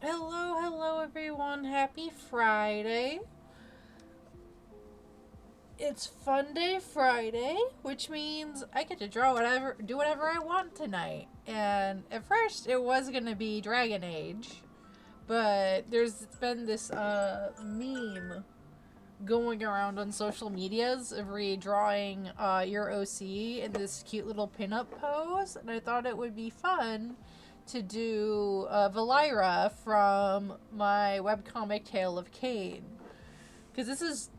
Hello, hello everyone. Happy Friday. It's Fun Day Friday, which means I get to do whatever I want tonight. And at first it was going to be Dragon Age, but there's been this meme going around on social medias of redrawing your OC in this cute little pinup pose, and I thought it would be fun to do Valira from my webcomic Tale of Cain, because this is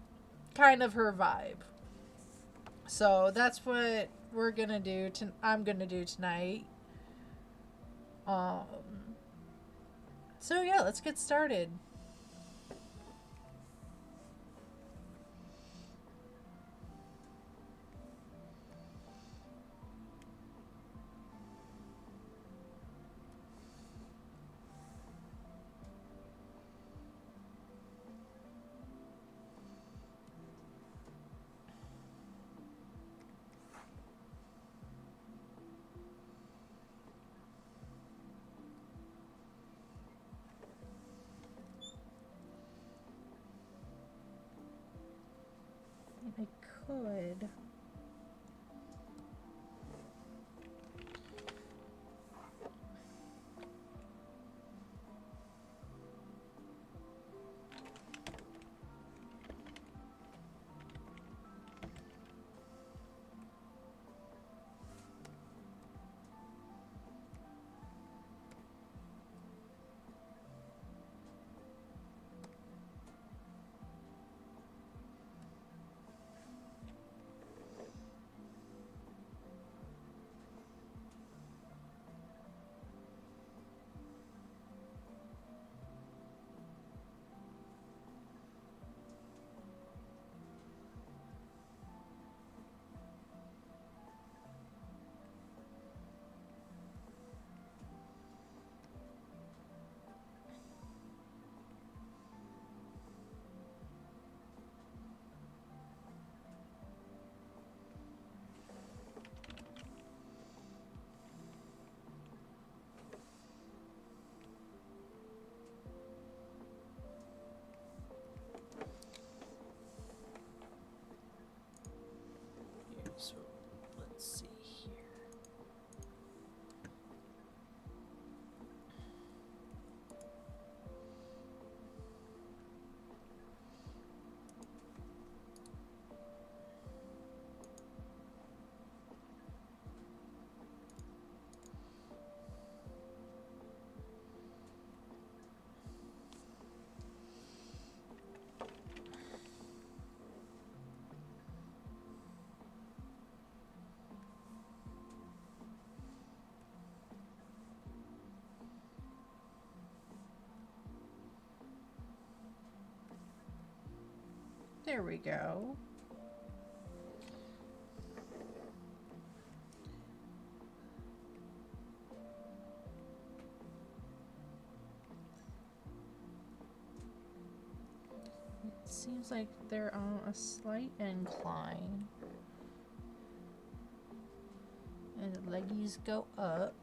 kind of her vibe. So that's what we're gonna do. I'm gonna do tonight. Um. So yeah, let's get started. If I could. So let's see here. There we go. It seems like they're on a slight incline. And the leggies go up.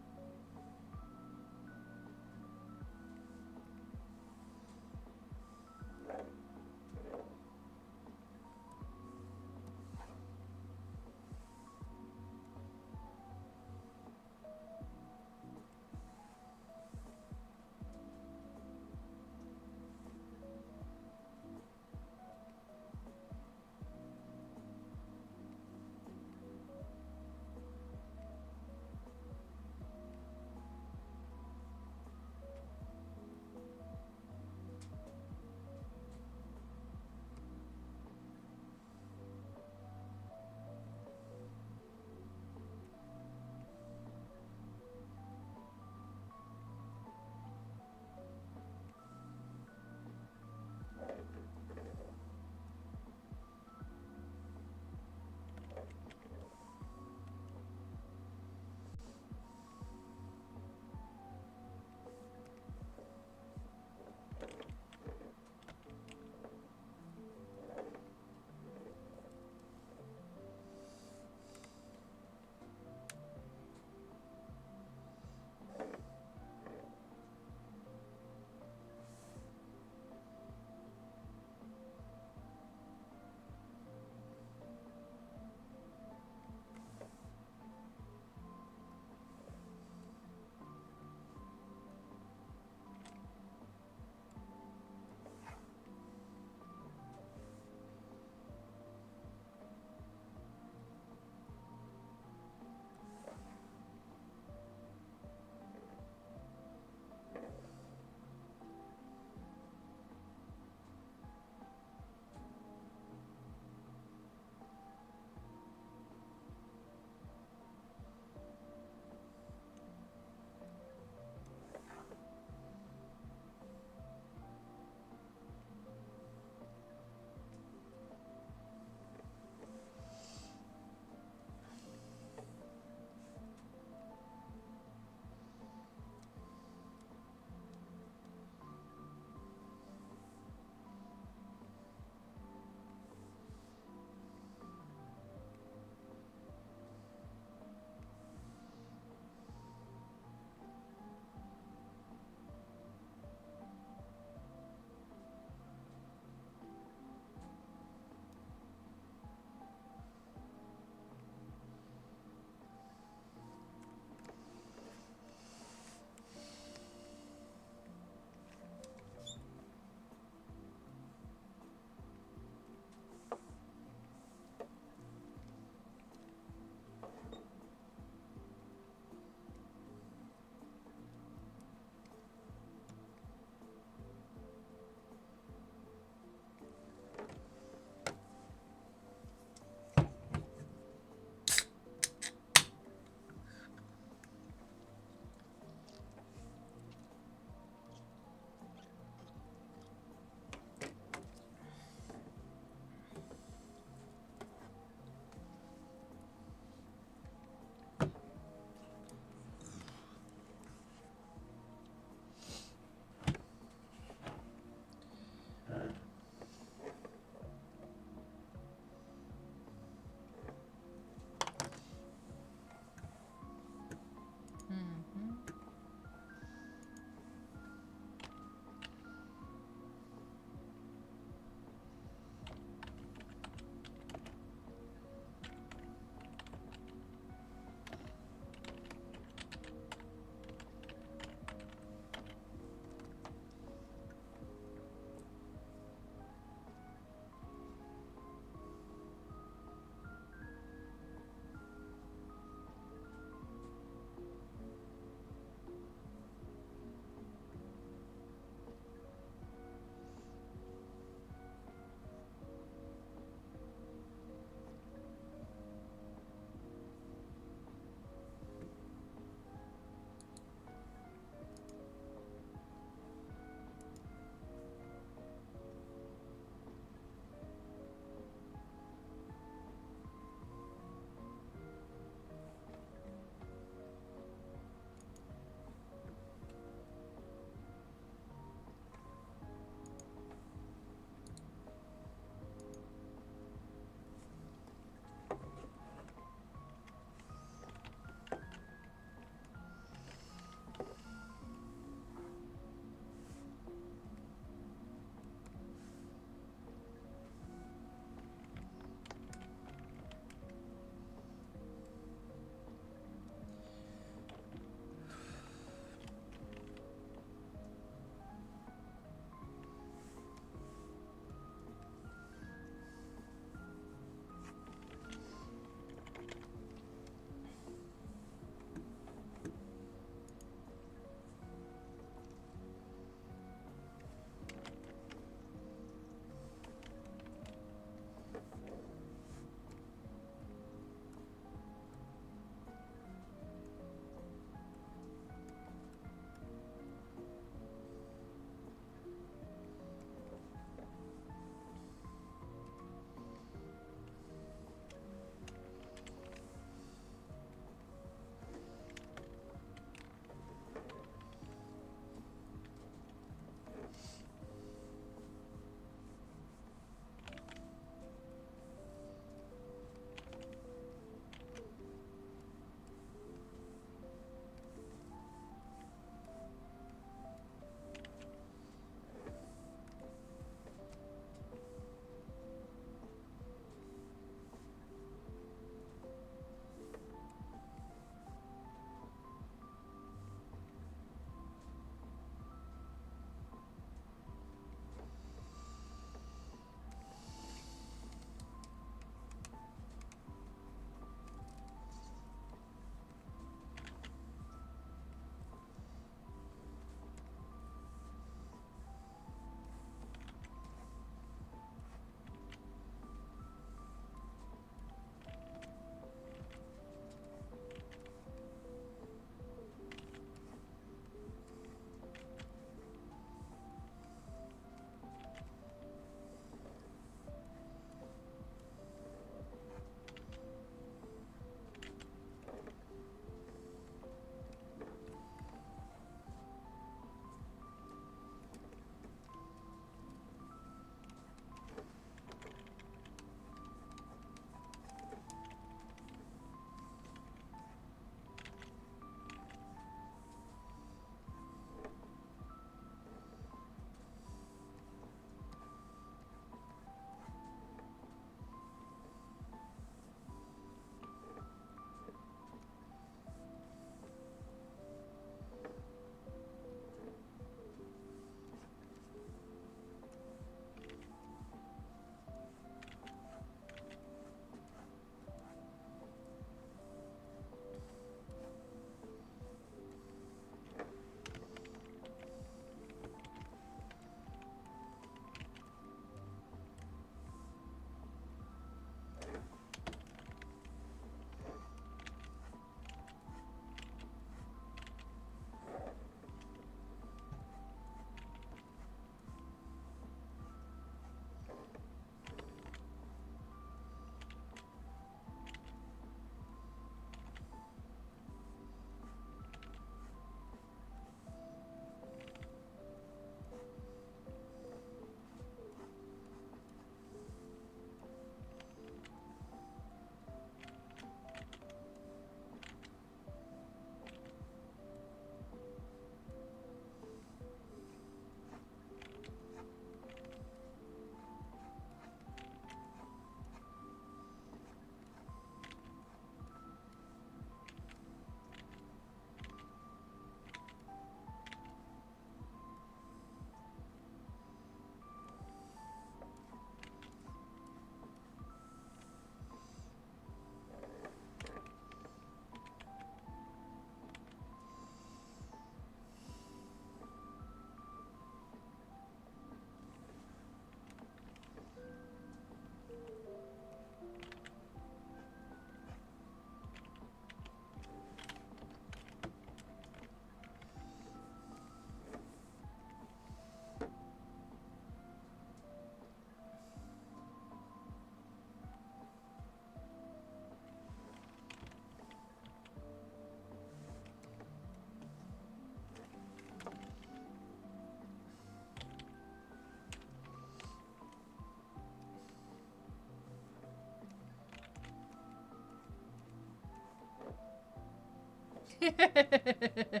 I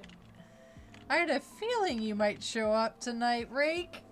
had a feeling you might show up tonight, Rake.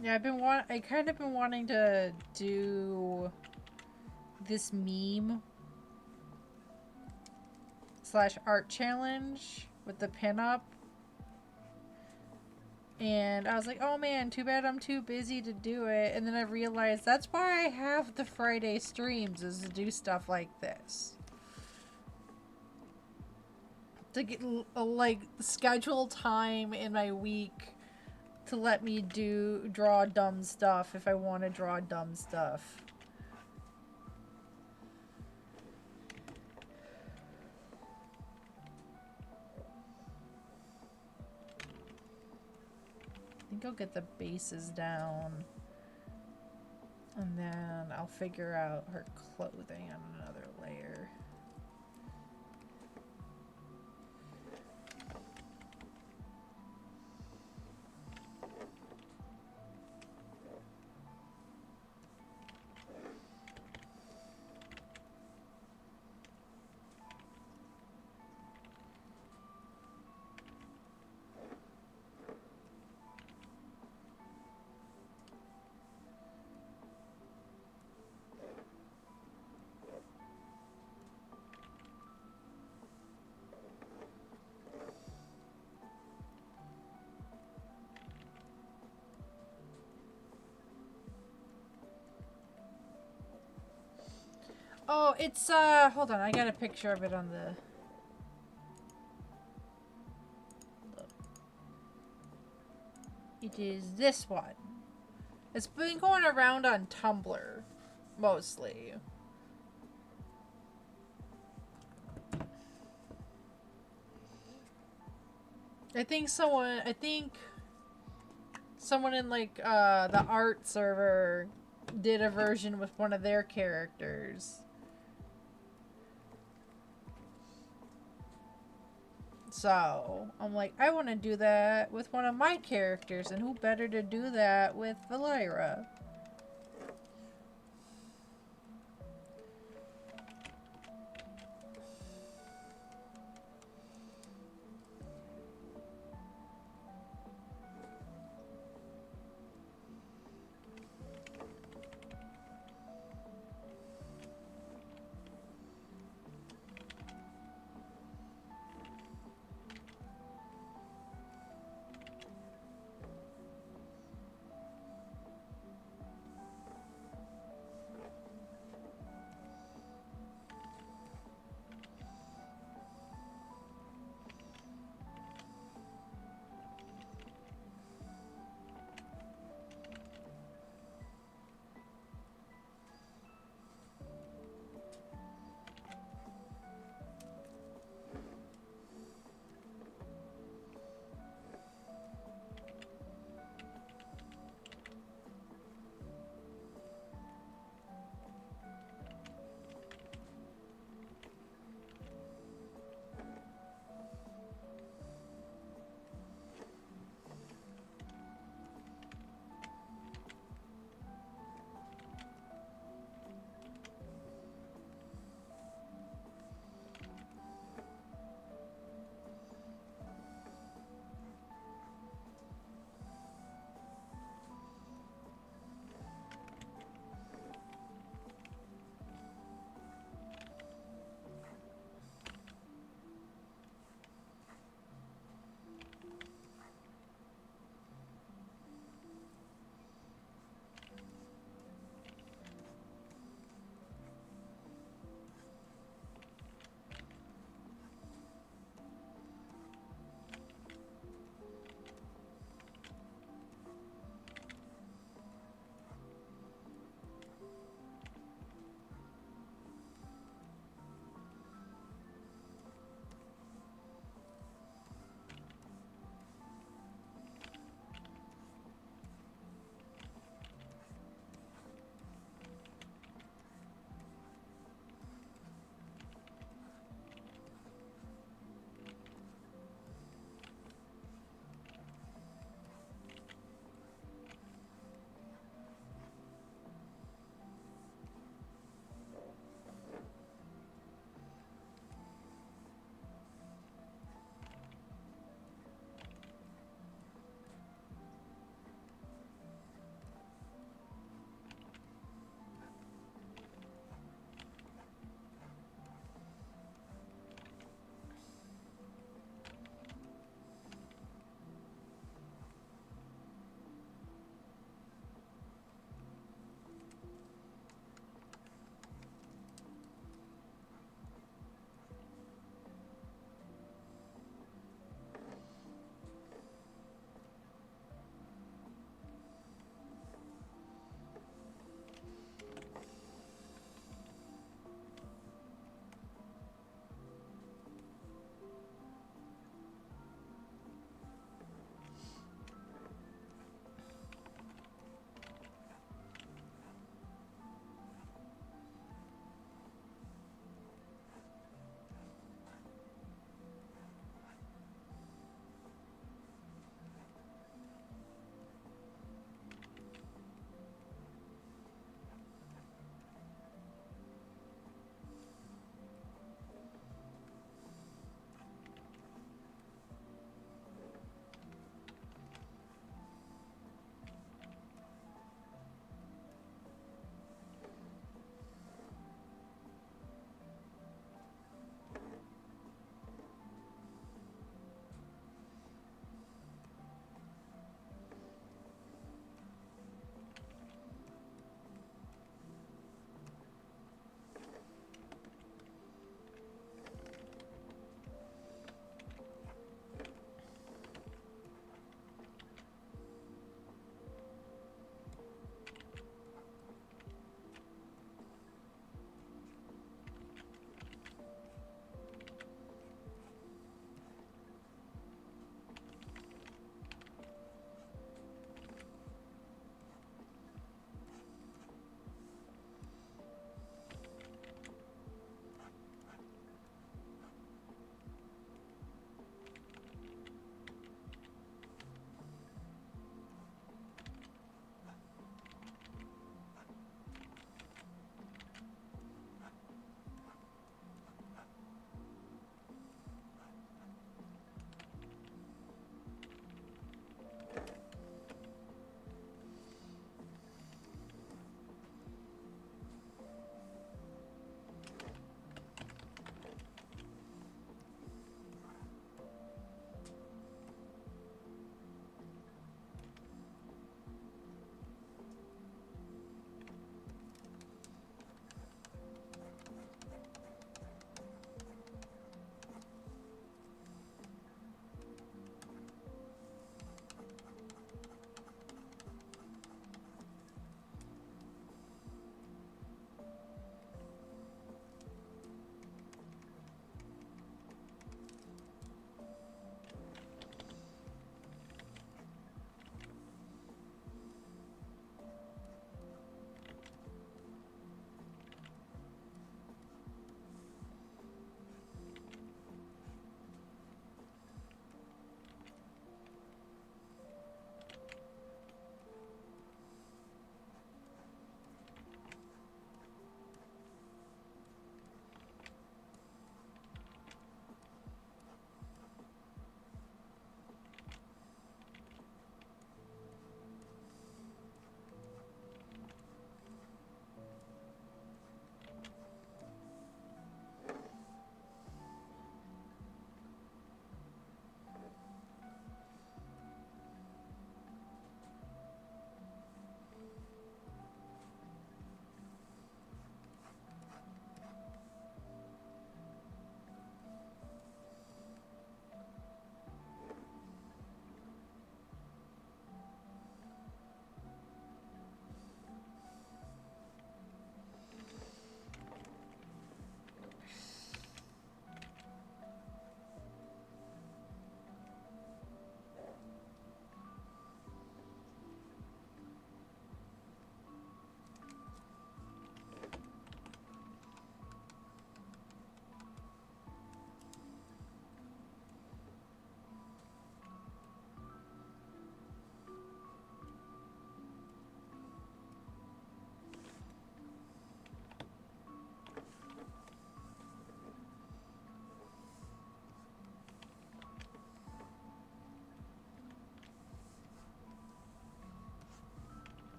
Yeah, I kind of been wanting to do this meme / art challenge with the pinup. And I was like, oh man, too bad I'm too busy to do it. And then I realized that's why I have the Friday streams, is to do stuff like this. To get, like, schedule time in my week to let me draw dumb stuff if I want to draw dumb stuff. I think I'll get the bases down. And then I'll figure out her clothing on another layer. Oh, it's, hold on, I got a picture of it on the... It is this one. It's been going around on Tumblr, mostly. I think someone in, like, the art server did a version with one of their characters. So, I'm like, I want to do that with one of my characters, and who better to do that with Valera?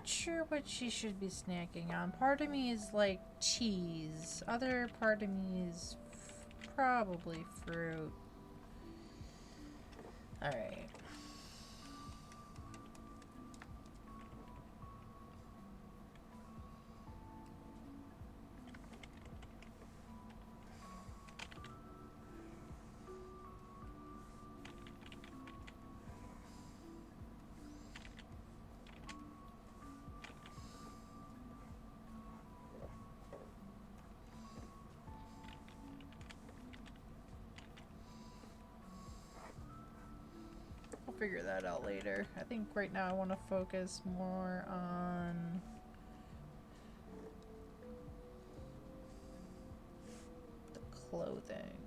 sure what she should be snacking on. Part of me is like cheese. Other part of me is probably fruit. Alright. Figure that out later. I think right now I want to focus more on the clothing.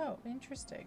Oh, interesting.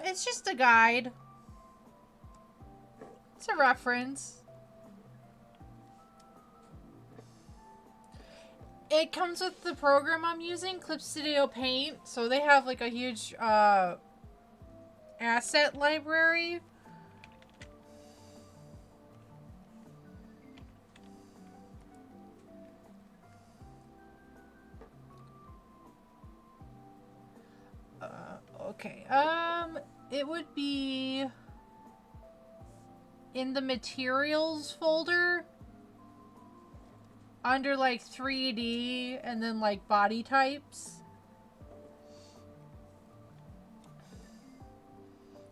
It's just a guide. It's a reference. It comes with the program I'm using, Clip Studio Paint. So they have like a huge asset library. Okay. It would be in the materials folder under like 3D and then like body types.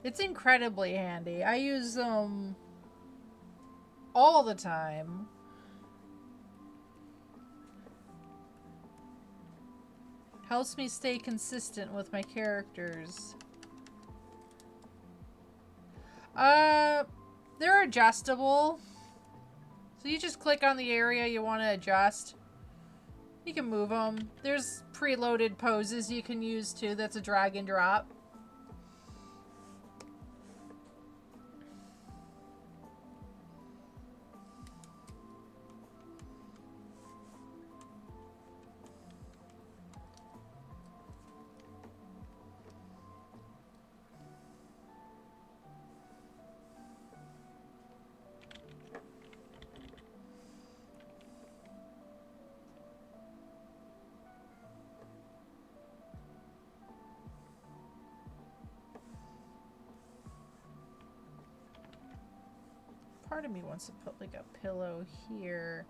It's incredibly handy. I use them all the time. Helps me stay consistent with my characters. They're adjustable. So you just click on the area you want to adjust. You can move them. There's preloaded poses you can use too. That's a drag and drop. Part of me wants to put like a pillow here.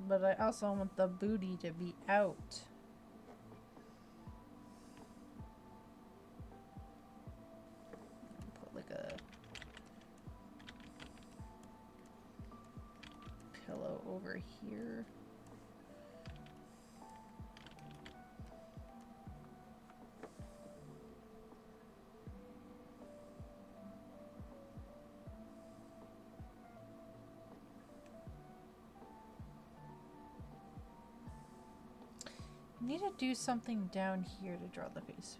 But I also want the booty to be out. Put like a pillow over here. Need to do something down here to draw the face.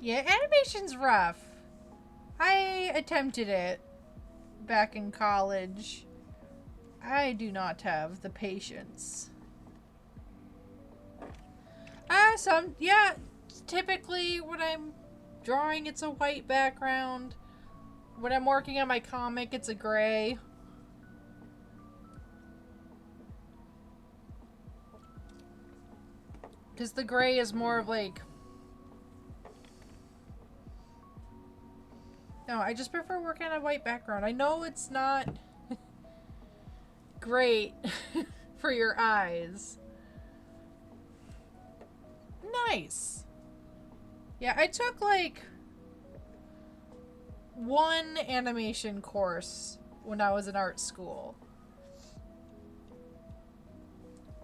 Yeah, animation's rough. I attempted it back in college. I do not have the patience. Yeah, typically when I'm drawing, it's a white background. When I'm working on my comic, it's a gray. Because the gray is more of like... No, I just prefer working on a white background. I know it's not great for your eyes. Nice. Yeah, I took like one animation course when I was in art school.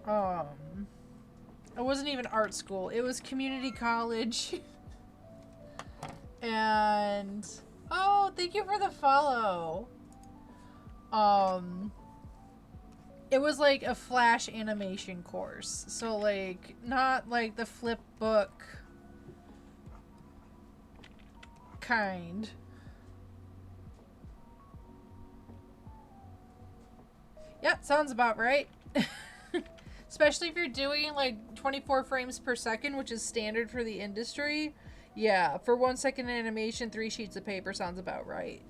It wasn't even art school. It was community college. And oh, thank you for the follow. It was like a flash animation course. So like not like the flip book kind. Yeah, sounds about right. Especially if you're doing like 24 frames per second, which is standard for the industry. Yeah, for 1 second animation, 3 sheets of paper sounds about right.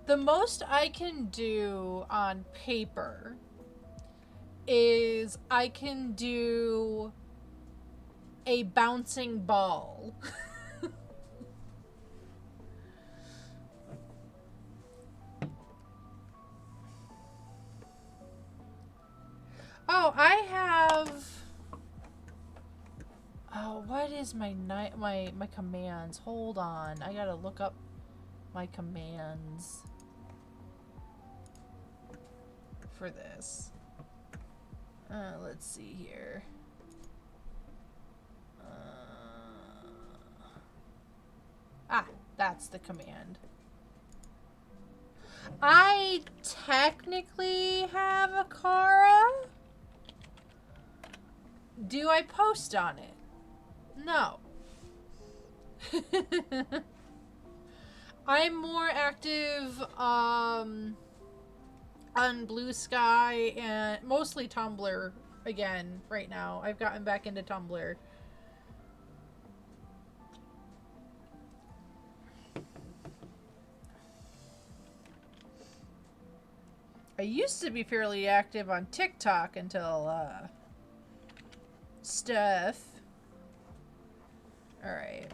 The most I can do on paper is I can do a bouncing ball. Oh, I have... Oh, what is my commands? Hold on. I gotta look up my commands for this. Let's see here. That's the command. I technically have a Kara. Do I post on it? No. I'm more active on Blue Sky and mostly Tumblr again right now. I've gotten back into Tumblr. I used to be fairly active on TikTok until stuff. All right.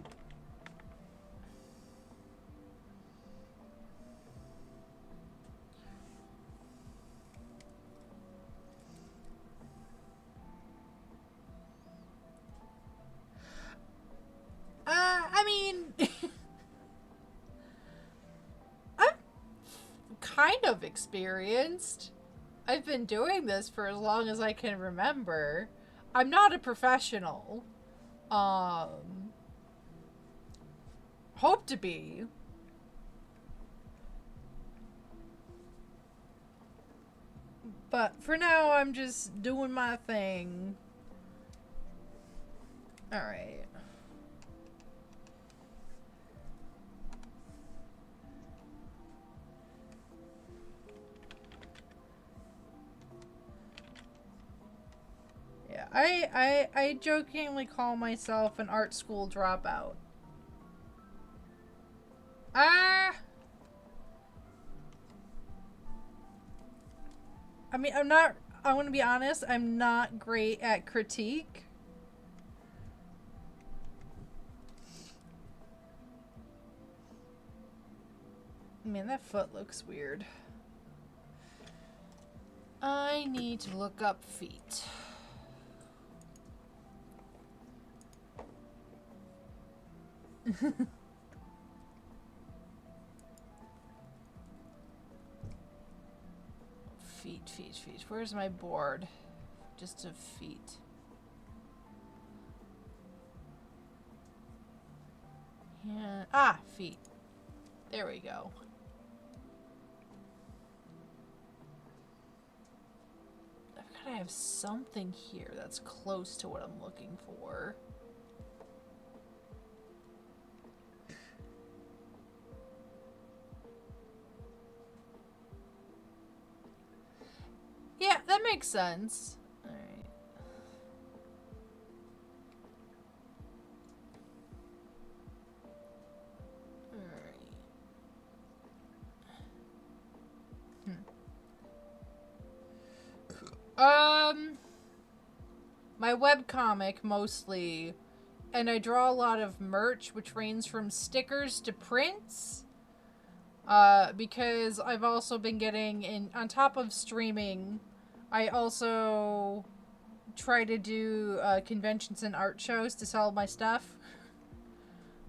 I mean, I'm kind of experienced. I've been doing this for as long as I can remember. I'm not a professional. Hope to be. But for now, I'm just doing my thing. Alright. Yeah, I jokingly call myself an art school dropout. I mean, I'm gonna be honest, I'm not great at critique. Man, that foot looks weird. I need to look up feet. Feet. Where's my board? Just a feet. Yeah. Feet. There we go. gotta have something here that's close to what I'm looking for. Yeah, that makes sense. Alright. Alright. My webcomic mostly, and I draw a lot of merch, which ranges from stickers to prints. Because I've also been getting in, on top of streaming, I also try to do conventions and art shows to sell my stuff.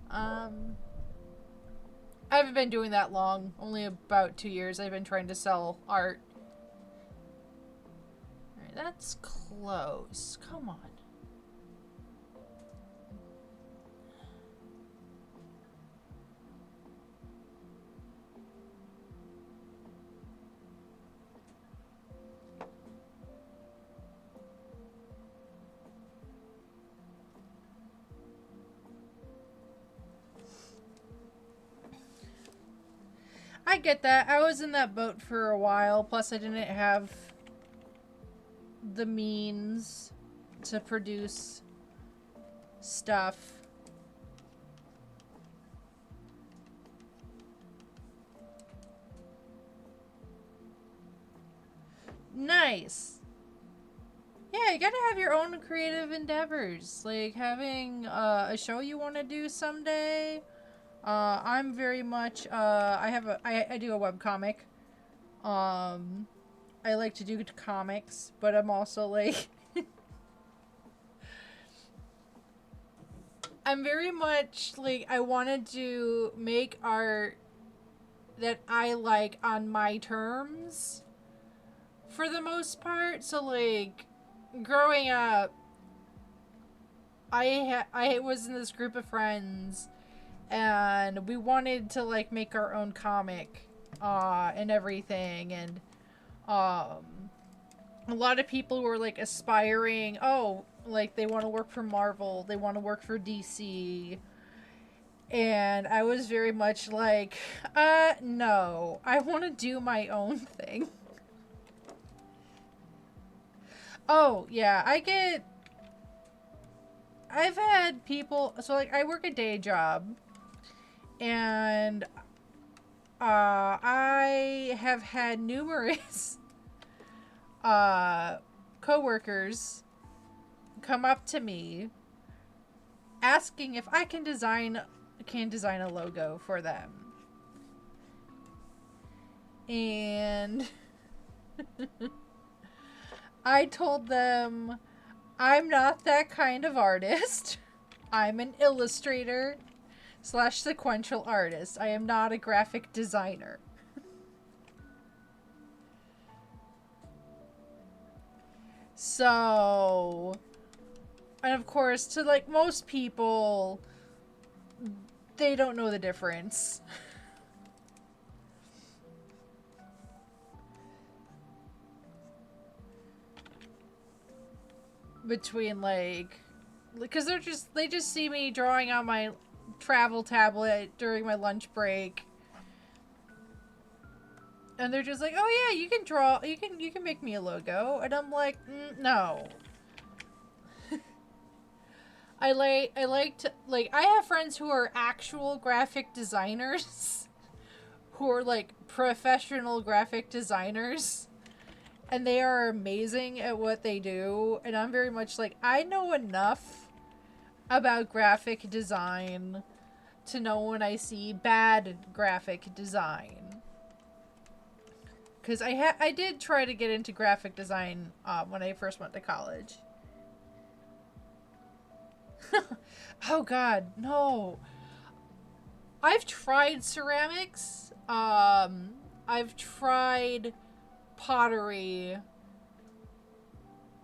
I haven't been doing that long, only about 2 years. I've been trying to sell art. Alright, that's close. Come on. I get that. I was in that boat for a while. Plus, I didn't have the means to produce stuff. Nice. Yeah, you gotta have your own creative endeavors. Like having a show you want to do someday. I'm very much I do a webcomic. I like to do comics, but I'm also like I'm very much like I wanted to make art that I like on my terms for the most part. So like growing up, I was in this group of friends and we wanted to like make our own comic and everything, and a lot of people were like aspiring, oh, like they want to work for Marvel, they want to work for DC, and I was very much like, no, I want to do my own thing. Oh yeah, I've had people, so like I work a day job, and I have had numerous coworkers come up to me asking if I can design a logo for them. And I told them I'm not that kind of artist. I'm an illustrator / sequential artist. I am not a graphic designer. So, and of course, to like most people, they don't know the difference. Between like, because they just see me drawing on my travel tablet during my lunch break, and they're just like, oh yeah, you can draw, you can make me a logo, and I'm like, no. I like to, like, I have friends who are actual graphic designers who are like professional graphic designers, and they are amazing at what they do, and I'm very much like, I know enough about graphic design to know when I see bad graphic design. Because I did try to get into graphic design when I first went to college. Oh god, no. I've tried ceramics. I've tried pottery.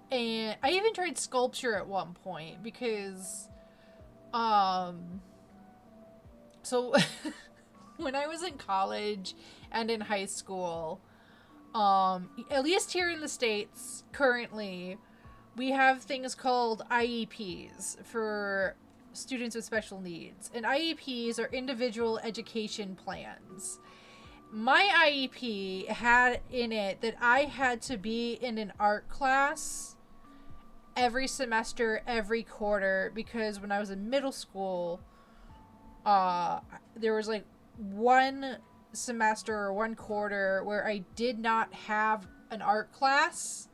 And I even tried sculpture at one point because so when I was in college and in high school, At least here in the States, currently, we have things called IEPs for students with special needs. And IEPs are individual education plans. My IEP had in it that I had to be in an art class every semester, every quarter, because when I was in middle school, there was like one semester or one quarter where I did not have an art class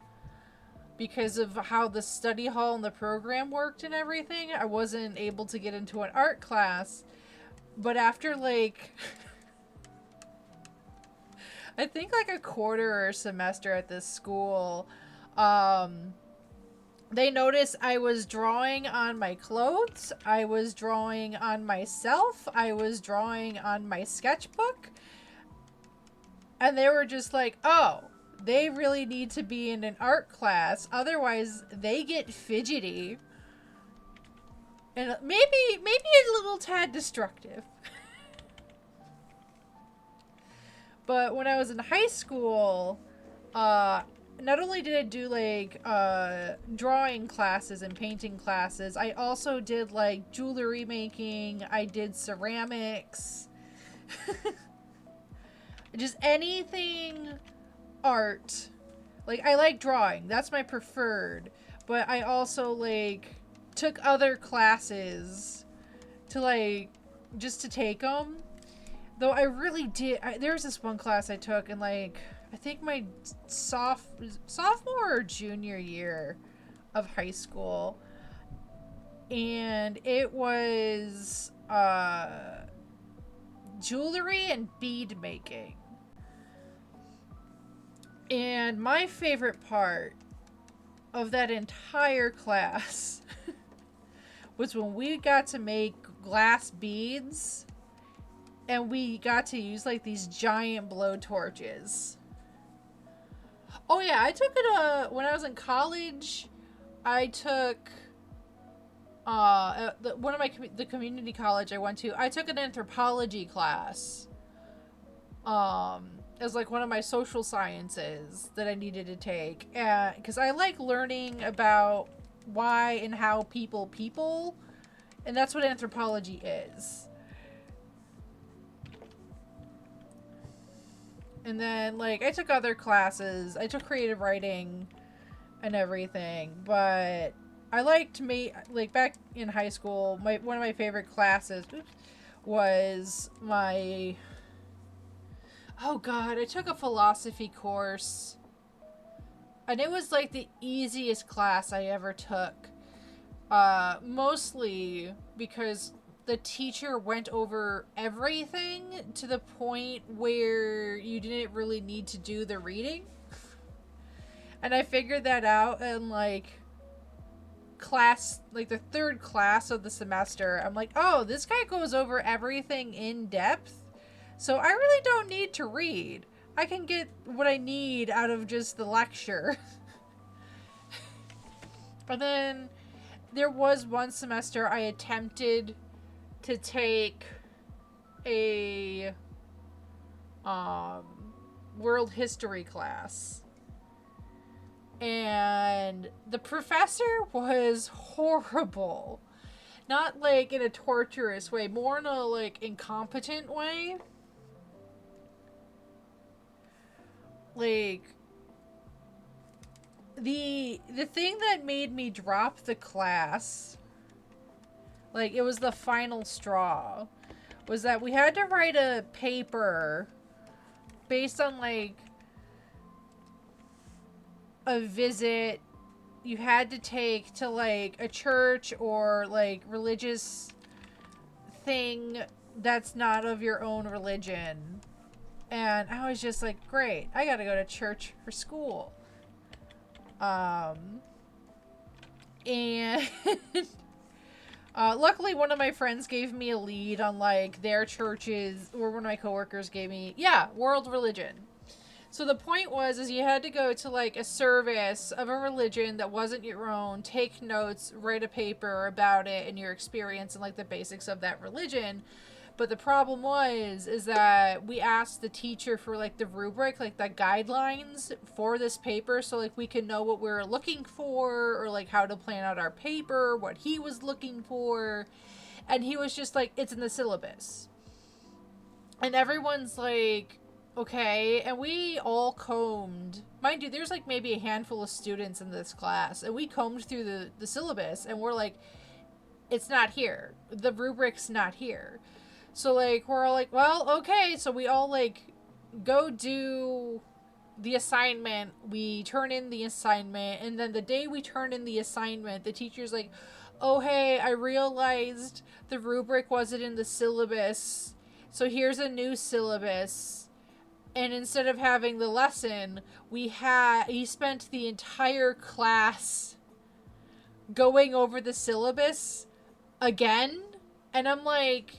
because of how the study hall and the program worked and everything. I wasn't able to get into an art class. But after like I think like a quarter or semester at this school, they noticed I was drawing on my clothes, I was drawing on myself, I was drawing on my sketchbook, and they were just like, oh, they really need to be in an art class, otherwise they get fidgety. And maybe a little tad destructive. But when I was in high school, not only did I do like drawing classes and painting classes, I also did like jewelry making, I did ceramics. Just anything art. Like, I like drawing, that's my preferred, but I also like took other classes to like just to take them. Though I really did. There was this one class I took in like I think my sophomore or junior year of high school, and it was jewelry and bead making. And my favorite part of that entire class was when we got to make glass beads and we got to use like these giant blow torches. Oh yeah, I took it when I was in college. I took one of the community college I went to. I took an anthropology class. As like one of my social sciences that I needed to take, because I like learning about why and how people, and that's what anthropology is. And then, like, I took other classes. I took creative writing and everything. But I liked like, back in high school, one of my favorite classes was my... Oh, God. I took a philosophy course. And it was, like, the easiest class I ever took. Mostly because the teacher went over everything to the point where you didn't really need to do the reading. And I figured that out in like the third class of the semester. I'm like, oh, this guy goes over everything in depth, so I really don't need to read. I can get what I need out of just the lecture. And then there was one semester I attempted to take a world history class, and the professor was horrible. Not like in a torturous way, more in a like incompetent way. Like the thing that made me drop the class, like, it was the final straw, was that we had to write a paper based on, like, a visit you had to take to, like, a church or, like, religious thing that's not of your own religion. And I was just like, great, I gotta go to church for school. And... luckily, one of my friends gave me a lead on, like, their churches, or one of my coworkers gave me, world religion. So the point was, is you had to go to, like, a service of a religion that wasn't your own, take notes, write a paper about it and your experience and, like, the basics of that religion. But the problem is that we asked the teacher for like the rubric, like the guidelines for this paper, so like we could know what we were looking for, or like how to plan out our paper, what he was looking for. And he was just like, it's in the syllabus. And everyone's like, okay. And we all combed. Mind you, there's like maybe a handful of students in this class. And we combed through the syllabus. And we're like, it's not here. The rubric's not here. So, like, we're all like, well, okay. So we all, like, go do the assignment. We turn in the assignment. And then the day we turn in the assignment, the teacher's like, oh, hey, I realized the rubric wasn't in the syllabus. So here's a new syllabus. And instead of having the lesson, he spent the entire class going over the syllabus again. And I'm like,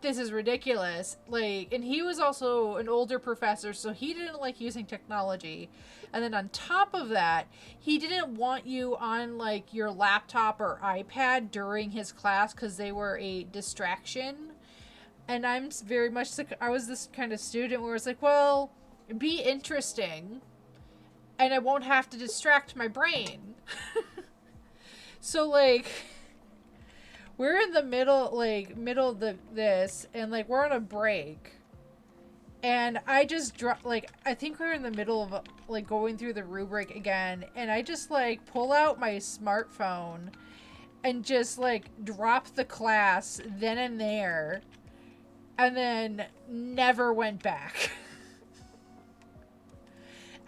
this is ridiculous. Like, and he was also an older professor, so he didn't like using technology. And then on top of that, he didn't want you on like your laptop or iPad during his class because they were a distraction. And I'm very much like, I was this kind of student where it's like, well, be interesting and I won't have to distract my brain. So like, we're in the middle of this, and like we're on a break, and I just I think we're in the middle of like going through the rubric again, and I just like pull out my smartphone and just like drop the class then and there, and then never went back.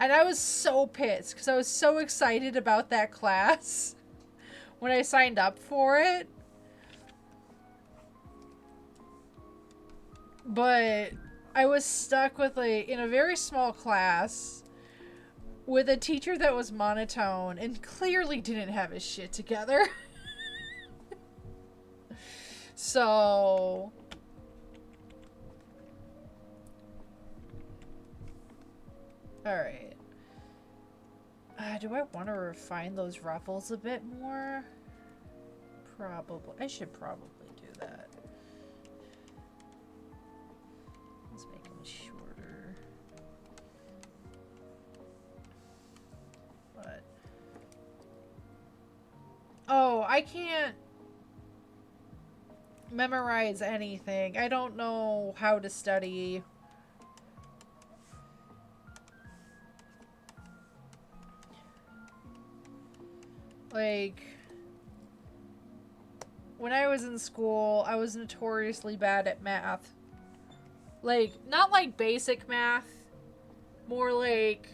And I was so pissed because I was so excited about that class when I signed up for it. But I was stuck with in a very small class with a teacher that was monotone and clearly didn't have his shit together. So alright. Do I want to refine those ruffles a bit more? Probably. I should probably do that. Let's make them shorter. But oh, I can't memorize anything. I don't know how to study. Like, when I was in school, I was notoriously bad at math. Like, not like basic math, more like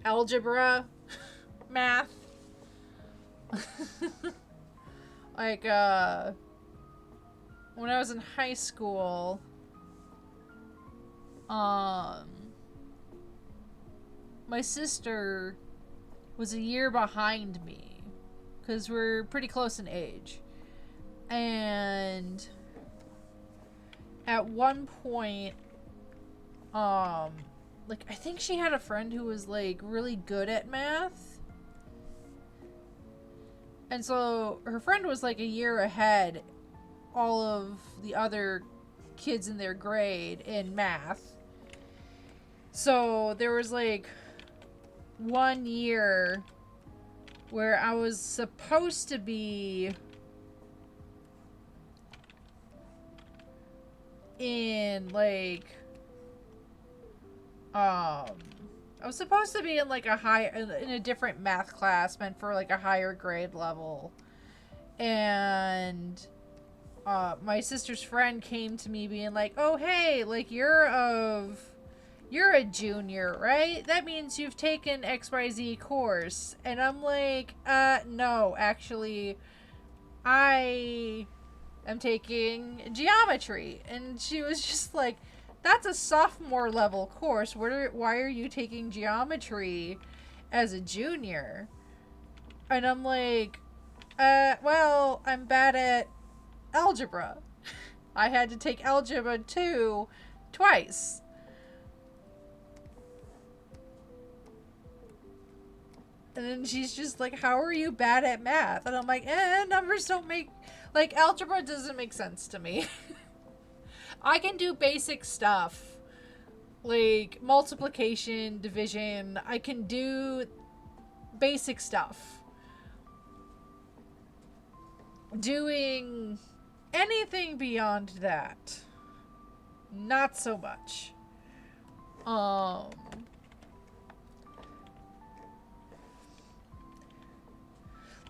algebra math. Like, when I was in high school, my sister was a year behind me. Because we're pretty close in age. And at one point, like, I think she had a friend who was, like, really good at math. And so her friend was, like, a year ahead all of the other kids in their grade in math. So there was, like, 1 year where I was supposed to be in, like, I was supposed to be in, like, in a different math class meant for, like, a higher grade level. And, my sister's friend came to me being like, oh, hey, like, you're a junior, right? That means you've taken XYZ course. And I'm like, no, actually, I am taking geometry. And she was just like, that's a sophomore level course. Why are you taking geometry as a junior? And I'm like, well, I'm bad at algebra. I had to take algebra 2 twice. And then she's just like, how are you bad at math? And I'm like, numbers don't make, like, algebra doesn't make sense to me. I can do basic stuff like multiplication, division. I can do basic stuff. Doing anything beyond that, not so much.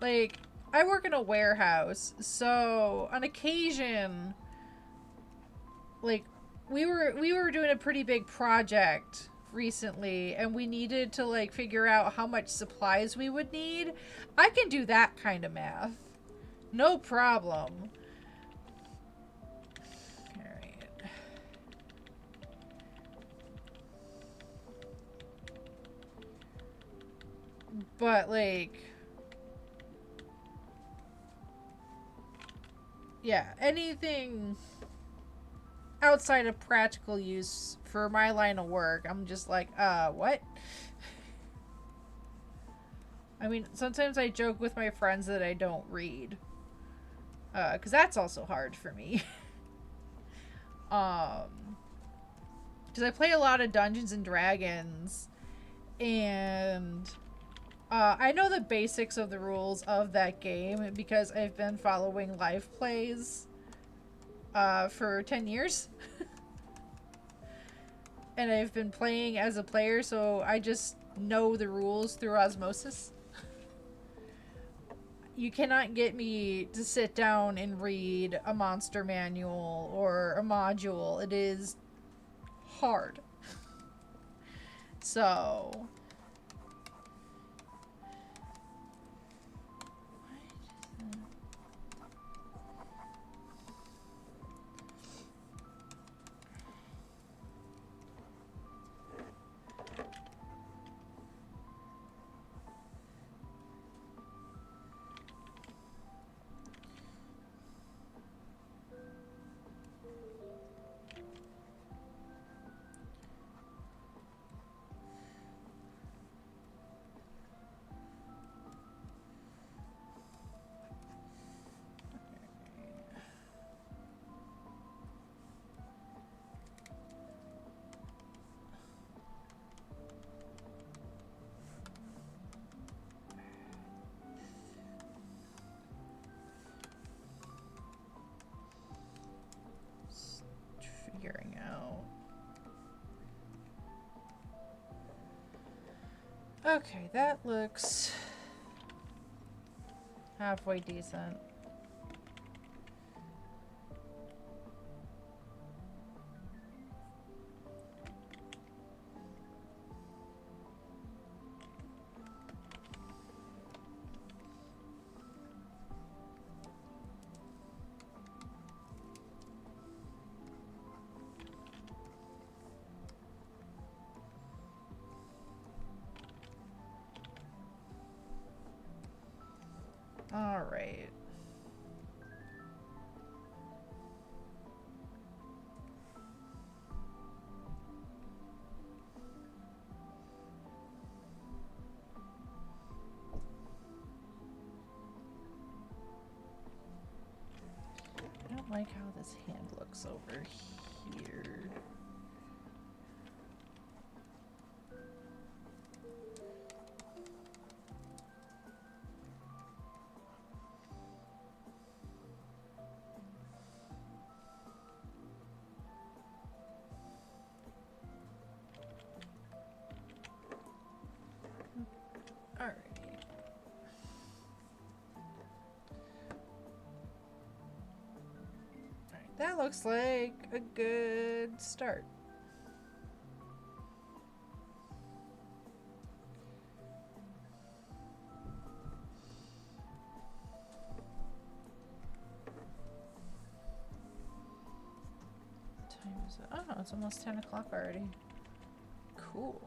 Like, I work in a warehouse, so on occasion, like, we were doing a pretty big project recently, and we needed to, like, figure out how much supplies we would need. I can do that kind of math. No problem. Alright. But, like... yeah, anything outside of practical use for my line of work, I'm just like, what? I mean, sometimes I joke with my friends that I don't read. Because that's also hard for me. Because I play a lot of Dungeons and Dragons, and I know the basics of the rules of that game because I've been following live plays for 10 years. And I've been playing as a player, so I just know the rules through osmosis. You cannot get me to sit down and read a monster manual or a module. It is hard. So... figuring out. Okay, that looks halfway decent. All right. I don't like how this hand looks over here. Alrighty. Alright, that looks like a good start. What time is it? Oh, it's almost 10 o'clock already. Cool.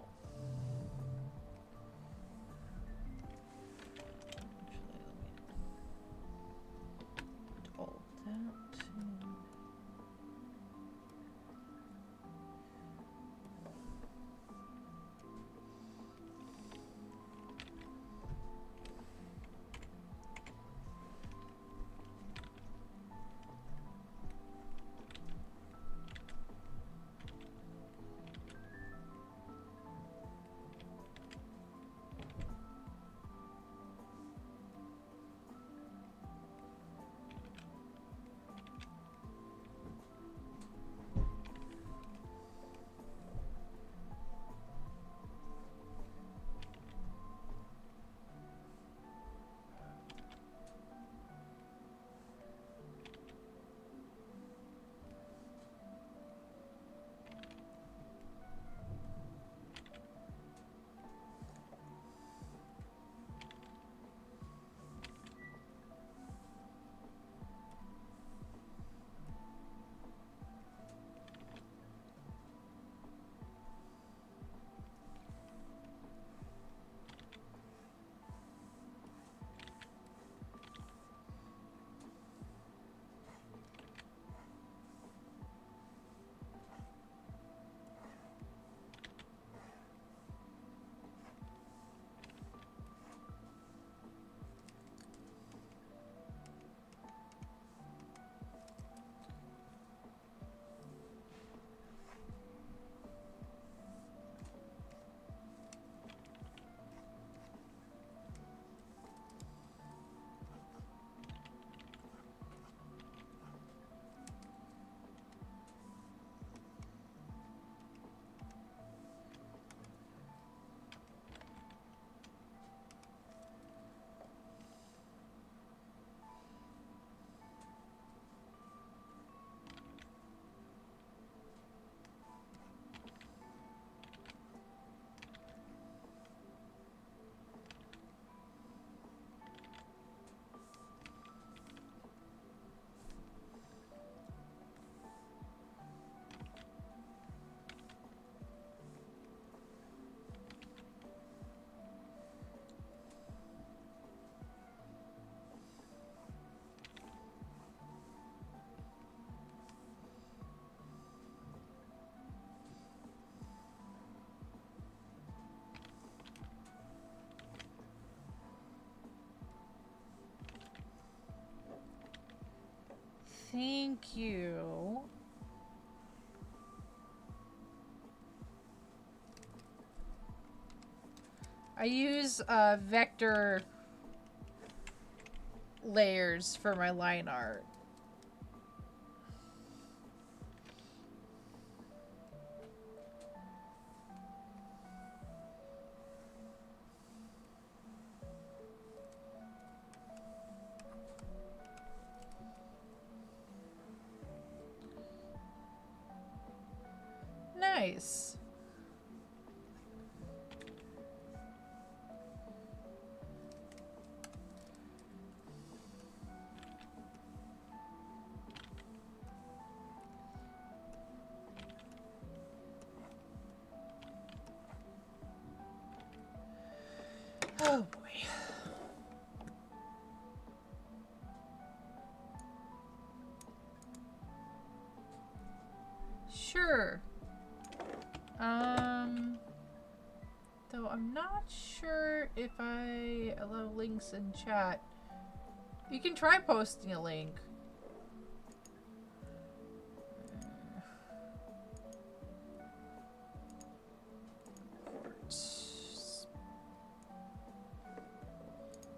Thank you. I use vector layers for my line art. Nice. Oh boy. Sure. Though I'm not sure if I allow links in chat. You can try posting a link.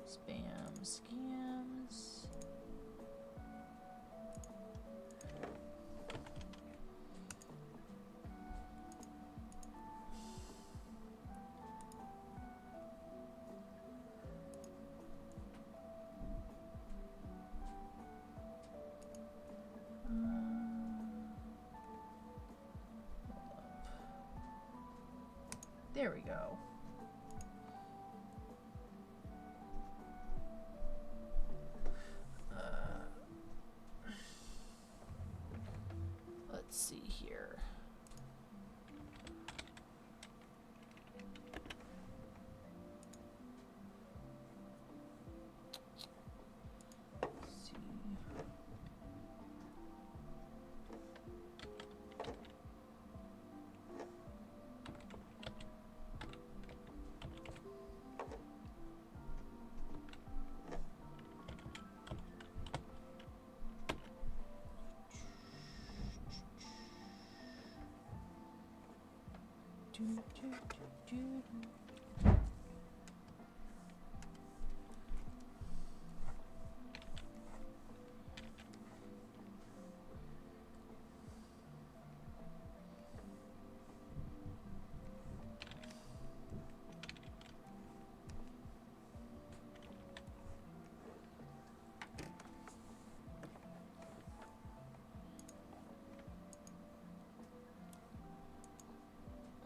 Spam scams. There we go. Let's see here. Let's see.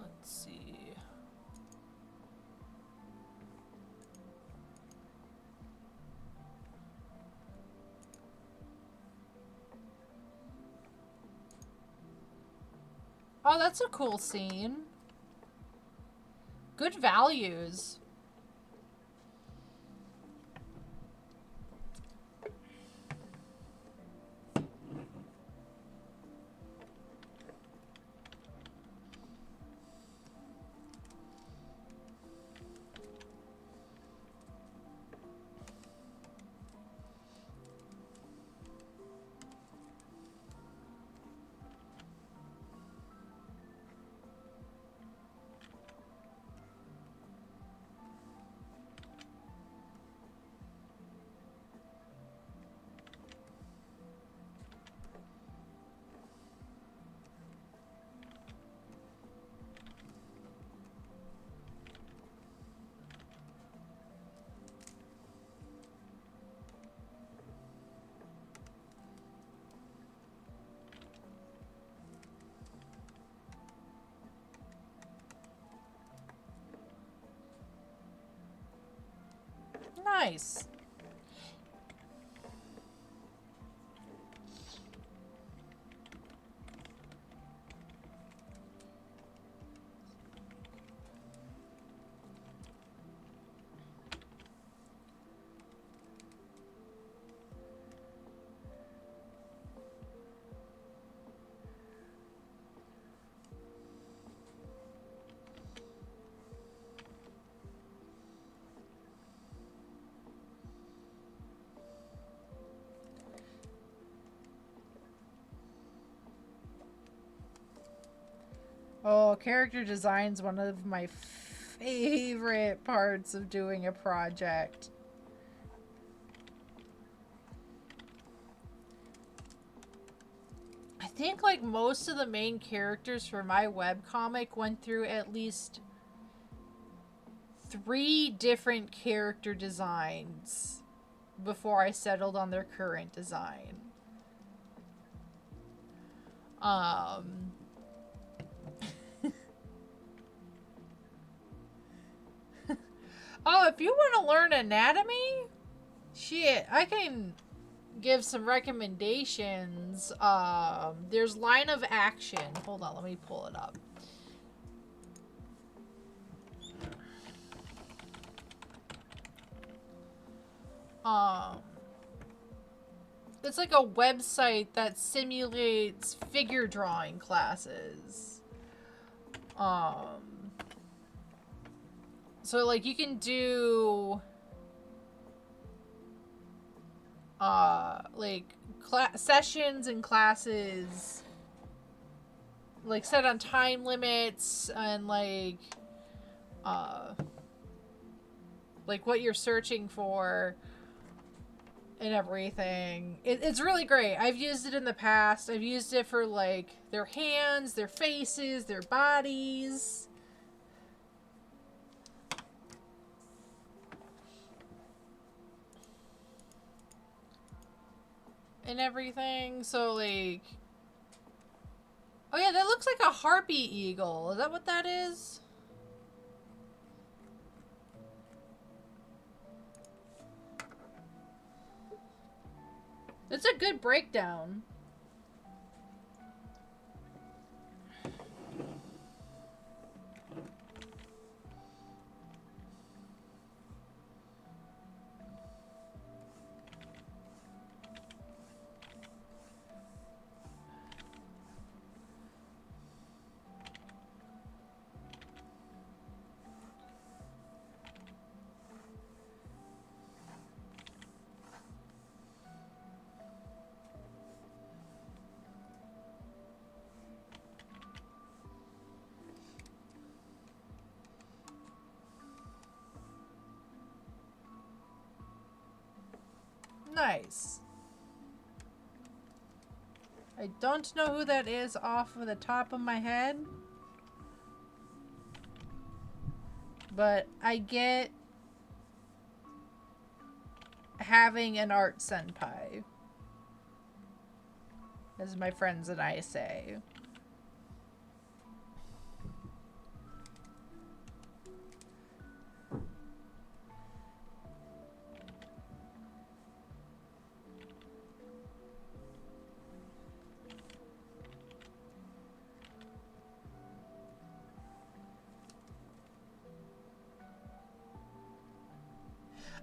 Let's see. Oh, that's a cool scene. Good values. Nice. Oh, character design's one of my favorite parts of doing a project. I think like most of the main characters for my webcomic went through at least 3 different character designs before I settled on their current design. Um Oh, if you want to learn anatomy, shit, I can give some recommendations. There's Line of Action. Hold on, let me pull it up. Um, it's like a website that simulates figure drawing classes. So like you can do like sessions and classes like set on time limits and like what you're searching for and everything. It's really great. I've used it in the past. I've used it for like their hands, their faces, their bodies. And everything. So like, oh yeah, that looks like a harpy eagle. Is that what that is? It's a good breakdown. Nice. I don't know who that is off of the top of my head. But I get having an art senpai, as my friends and I say.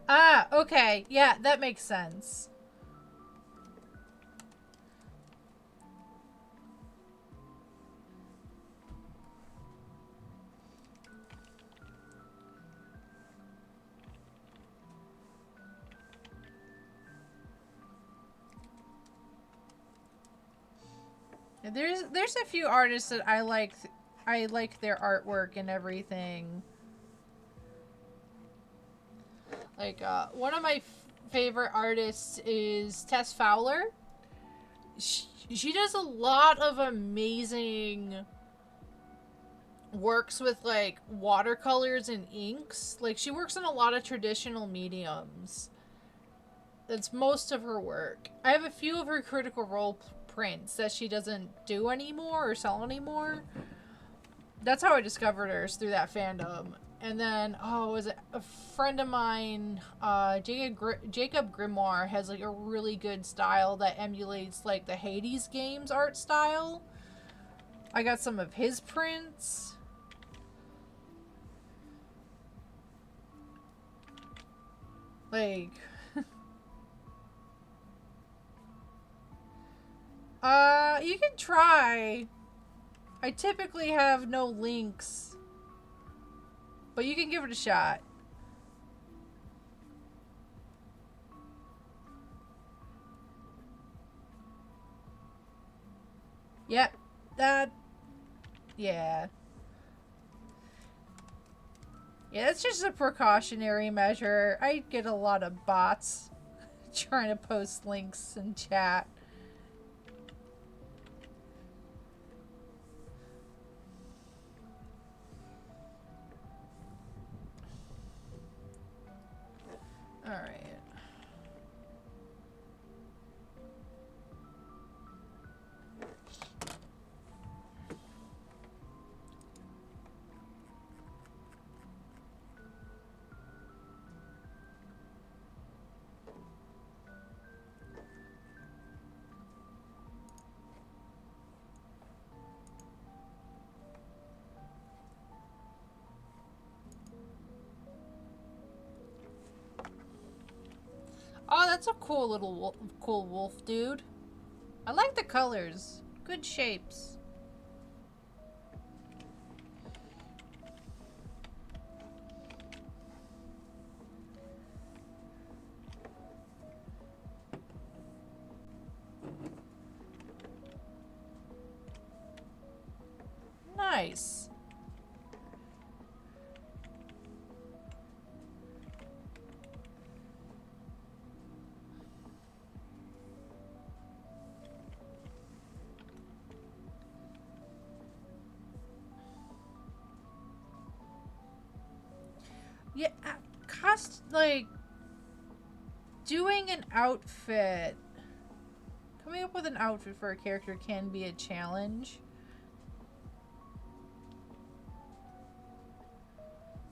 Ah, okay. Yeah, that makes sense. There's a few artists that I like. I like their artwork and everything. Like one of my favorite artists is Tess Fowler. She does a lot of amazing works with like watercolors and inks. Like she works in a lot of traditional mediums. That's most of her work. I have a few of her Critical Role prints that she doesn't do anymore or sell anymore. That's how I discovered her, is through that fandom. And then, oh, was it a friend of mine, Jacob Grimoire, has like a really good style that emulates like the Hades games art style. I got some of his prints. Like, you can try. I typically have no links, but you can give it a shot. Yep, that Yeah. Yeah, it's just a precautionary measure. I get a lot of bots trying to post links in chat. Alright. Oh, that's a cool little cool wolf, dude. I like the colors. Good shapes. Nice. Yeah, like doing an outfit. Coming up with an outfit for a character can be a challenge.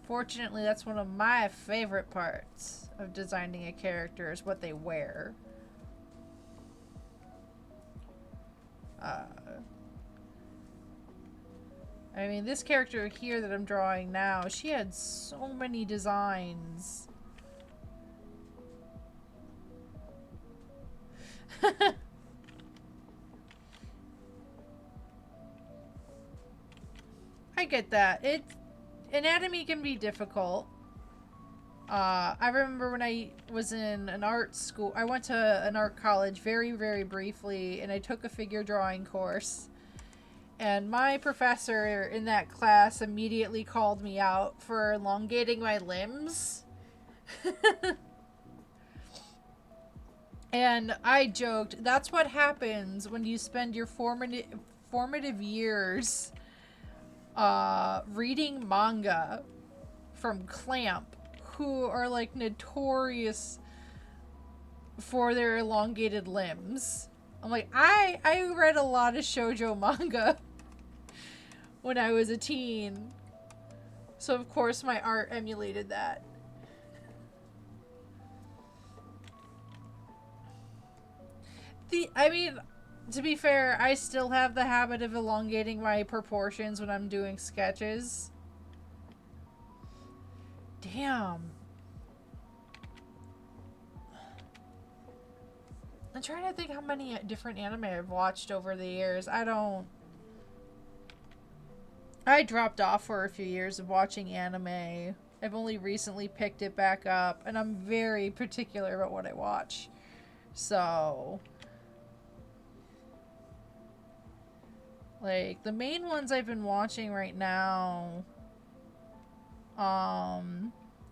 Fortunately, that's one of my favorite parts of designing a character is what they wear. I mean, this character here that I'm drawing now, she had so many designs. I get that. Anatomy can be difficult. I remember when I was in an art school, I went to an art college very, very briefly, and I took a figure drawing course. And my professor in that class immediately called me out for elongating my limbs. And I joked, that's what happens when you spend your formative years reading manga from Clamp, who are like notorious for their elongated limbs. I'm like, I read a lot of shoujo manga when I was a teen. So of course my art emulated that. I mean, to be fair, I still have the habit of elongating my proportions when I'm doing sketches. Damn. I'm trying to think how many different anime I've watched over the years. I dropped off for a few years of watching anime. I've only recently picked it back up, and I'm very particular about what I watch. So, like, the main ones I've been watching right now,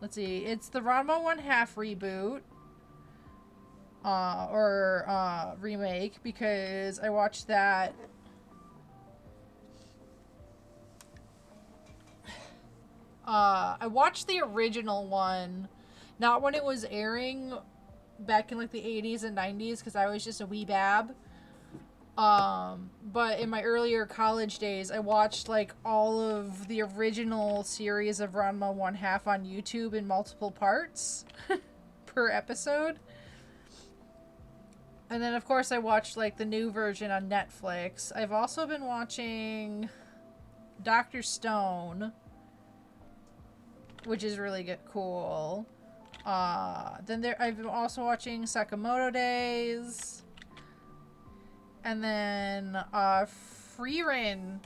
let's see, it's the Ranma 1/2 reboot, or remake, because I watched that. I watched the original one, not when it was airing back in like the 80s and 90s, because I was just a wee bab. But in my earlier college days, I watched like all of the original series of Ranma 1/2 on YouTube in multiple parts per episode. And then of course I watched like the new version on Netflix. I've also been watching Dr. Stone, which is really cool. Then I've been also watching Sakamoto Days. And then Frieren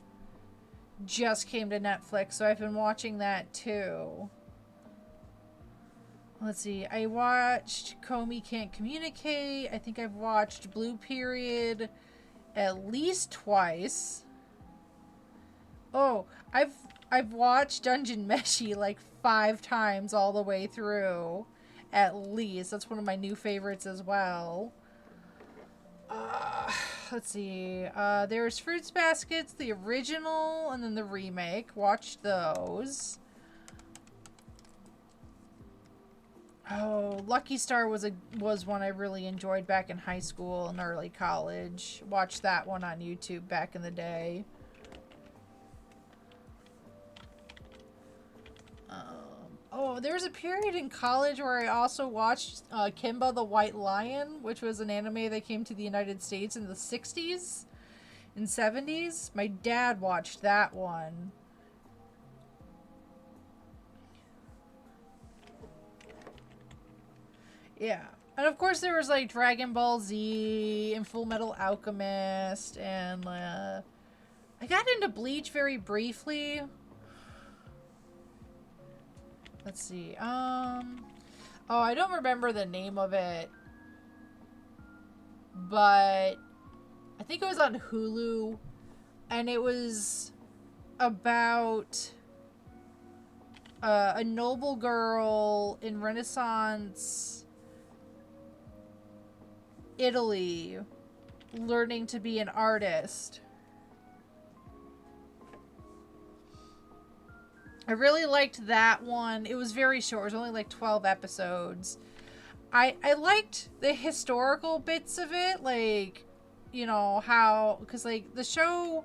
just came to Netflix, so I've been watching that too. Let's see, I watched Komi Can't Communicate. I think I've watched Blue Period at least twice. Oh, I've watched Dungeon Meshi like 5 times all the way through, at least. That's one of my new favorites as well. Uh, let's see. There's Fruits Baskets, the original, and then the remake. Watched those. Oh, Lucky Star was one I really enjoyed back in high school and early college. Watched that one on YouTube back in the day. Oh, there was a period in college where I also watched Kimba the White Lion, which was an anime that came to the United States in the 60s and 70s. My dad watched that one. Yeah. And of course there was like Dragon Ball Z and Full Metal Alchemist, and I got into Bleach very briefly. Let's see. Oh, I don't remember the name of it, but I think it was on Hulu, and it was about a noble girl in Renaissance Italy learning to be an artist. I really liked that one. It was very short. It was only like 12 episodes. I liked the historical bits of it, like, you know, how, because like the show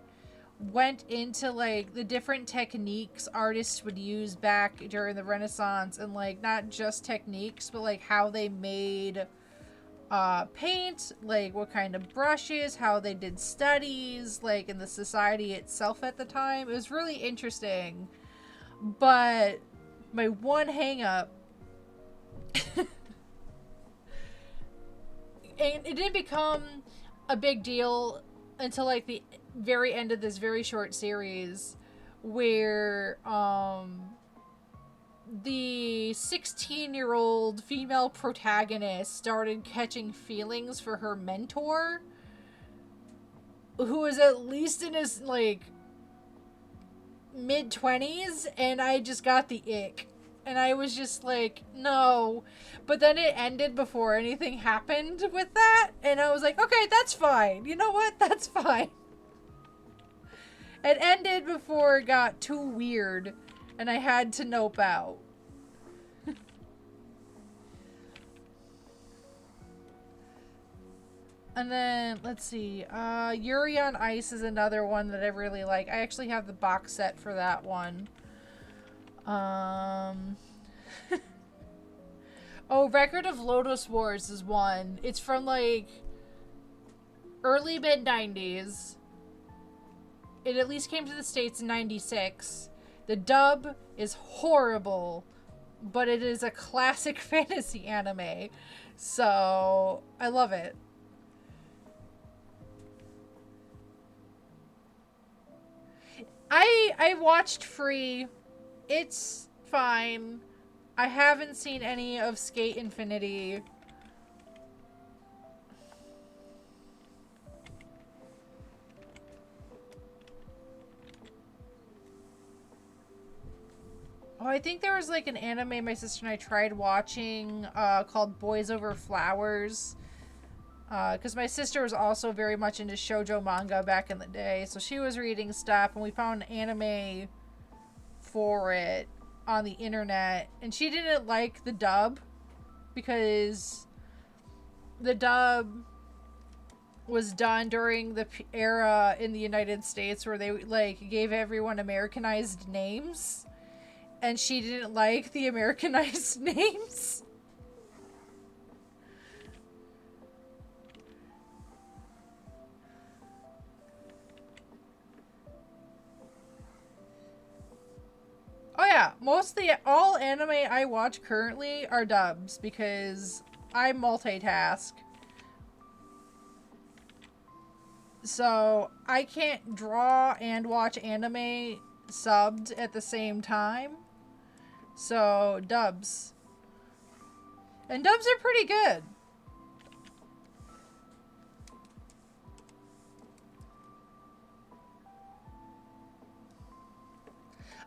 went into like the different techniques artists would use back during the Renaissance, and like not just techniques, but like how they made paint, like what kind of brushes, how they did studies, like in the society itself at the time. It was really interesting. But my one hang up, and it didn't become a big deal until like the very end of this very short series, where the 16-year-old female protagonist started catching feelings for her mentor, who was at least in his like mid-20s, and I just got the ick. And I was just like, no. But then it ended before anything happened with that, and I was like, okay, that's fine. You know what? That's fine. It ended before it got too weird, and I had to nope out. And then, let's see, Yuri on Ice is another one that I really like. I actually have the box set for that one. Oh, Record of Lodoss Wars is one. It's from, like, early mid-90s. It at least came to the States in 96. The dub is horrible, but it is a classic fantasy anime. So, I love it. I watched Free. It's fine. I haven't seen any of Skate Infinity. Oh, I think there was like an anime my sister and I tried watching called Boys Over Flowers. Because my sister was also very much into shoujo manga back in the day. So she was reading stuff, and we found an anime for it on the internet. And she didn't like the dub, because the dub was done during the era in the United States where they like gave everyone Americanized names. And she didn't like the Americanized names. Oh yeah, all anime I watch currently are dubs, because I multitask. So I can't draw and watch anime subbed at the same time. So dubs. And dubs are pretty good.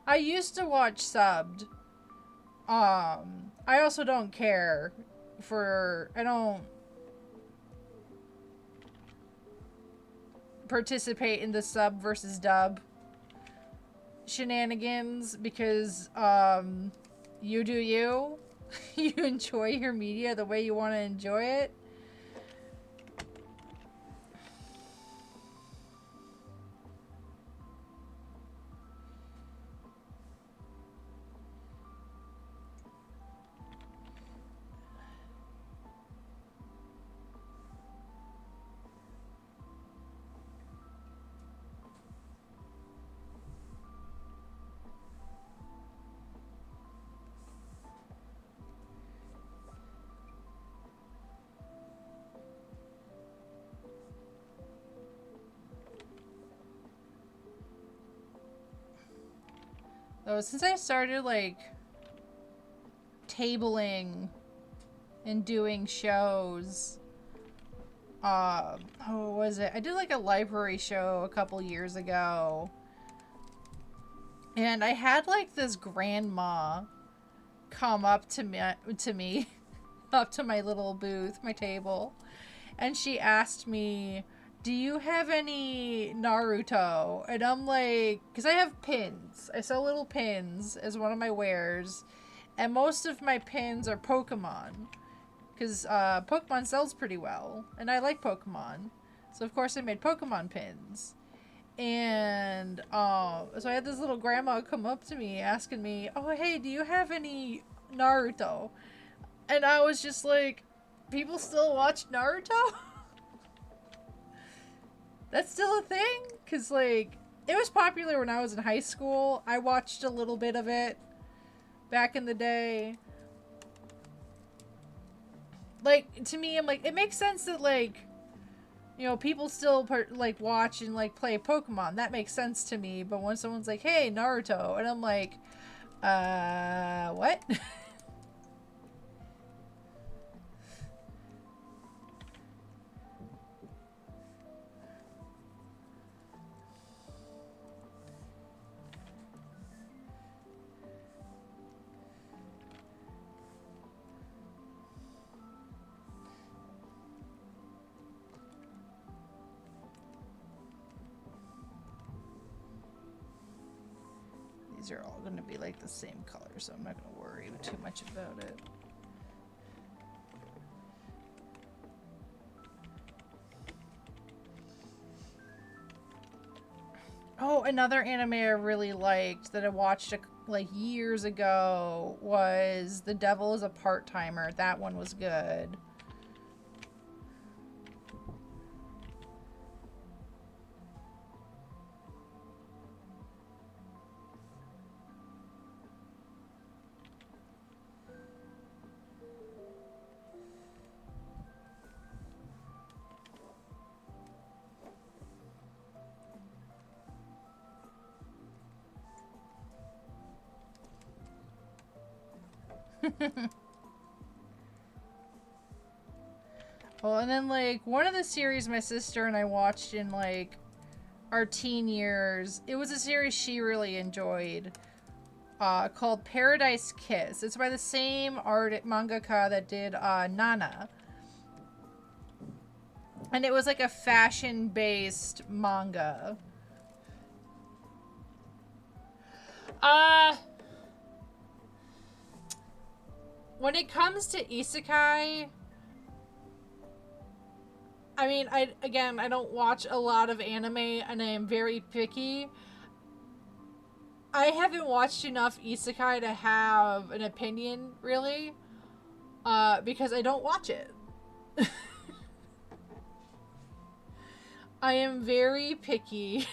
I used to watch subbed. I also don't care for, I don't participate in the sub versus dub shenanigans because, you do you. You enjoy your media the way you want to enjoy it. Though since I started like tabling and doing shows, what was it? I did like a library show a couple years ago. And I had like this grandma come up to me up to my little booth, my table, and she asked me, "Do you have any Naruto?" And I'm like, because I have pins. I sell little pins as one of my wares, and most of my pins are Pokemon, because Pokemon sells pretty well, and I like Pokemon, so of course I made Pokemon pins. And so I had this little grandma come up to me asking me, "Oh, hey, do you have any Naruto?" And I was just like, people still watch Naruto? That's still a thing? Because, like, it was popular when I was in high school. I watched a little bit of it back in the day. Like, to me, I'm like, it makes sense that, like, you know, people still like watch and like play Pokemon. That makes sense to me. But when someone's like, "Hey, Naruto," and I'm like, what? These are all going to be like the same color, so I'm not going to worry too much about it. Oh, another anime I really liked that I watched like years ago was The Devil is a Part-Timer. That one was good. Well, and then like one of the series my sister and I watched in like our teen years, it was a series she really enjoyed, called Paradise Kiss. It's by the same mangaka that did Nana. And it was like a fashion-based manga. When it comes to isekai, I mean, I don't watch a lot of anime and I am very picky. I haven't watched enough isekai to have an opinion, really, because I don't watch it. I am very picky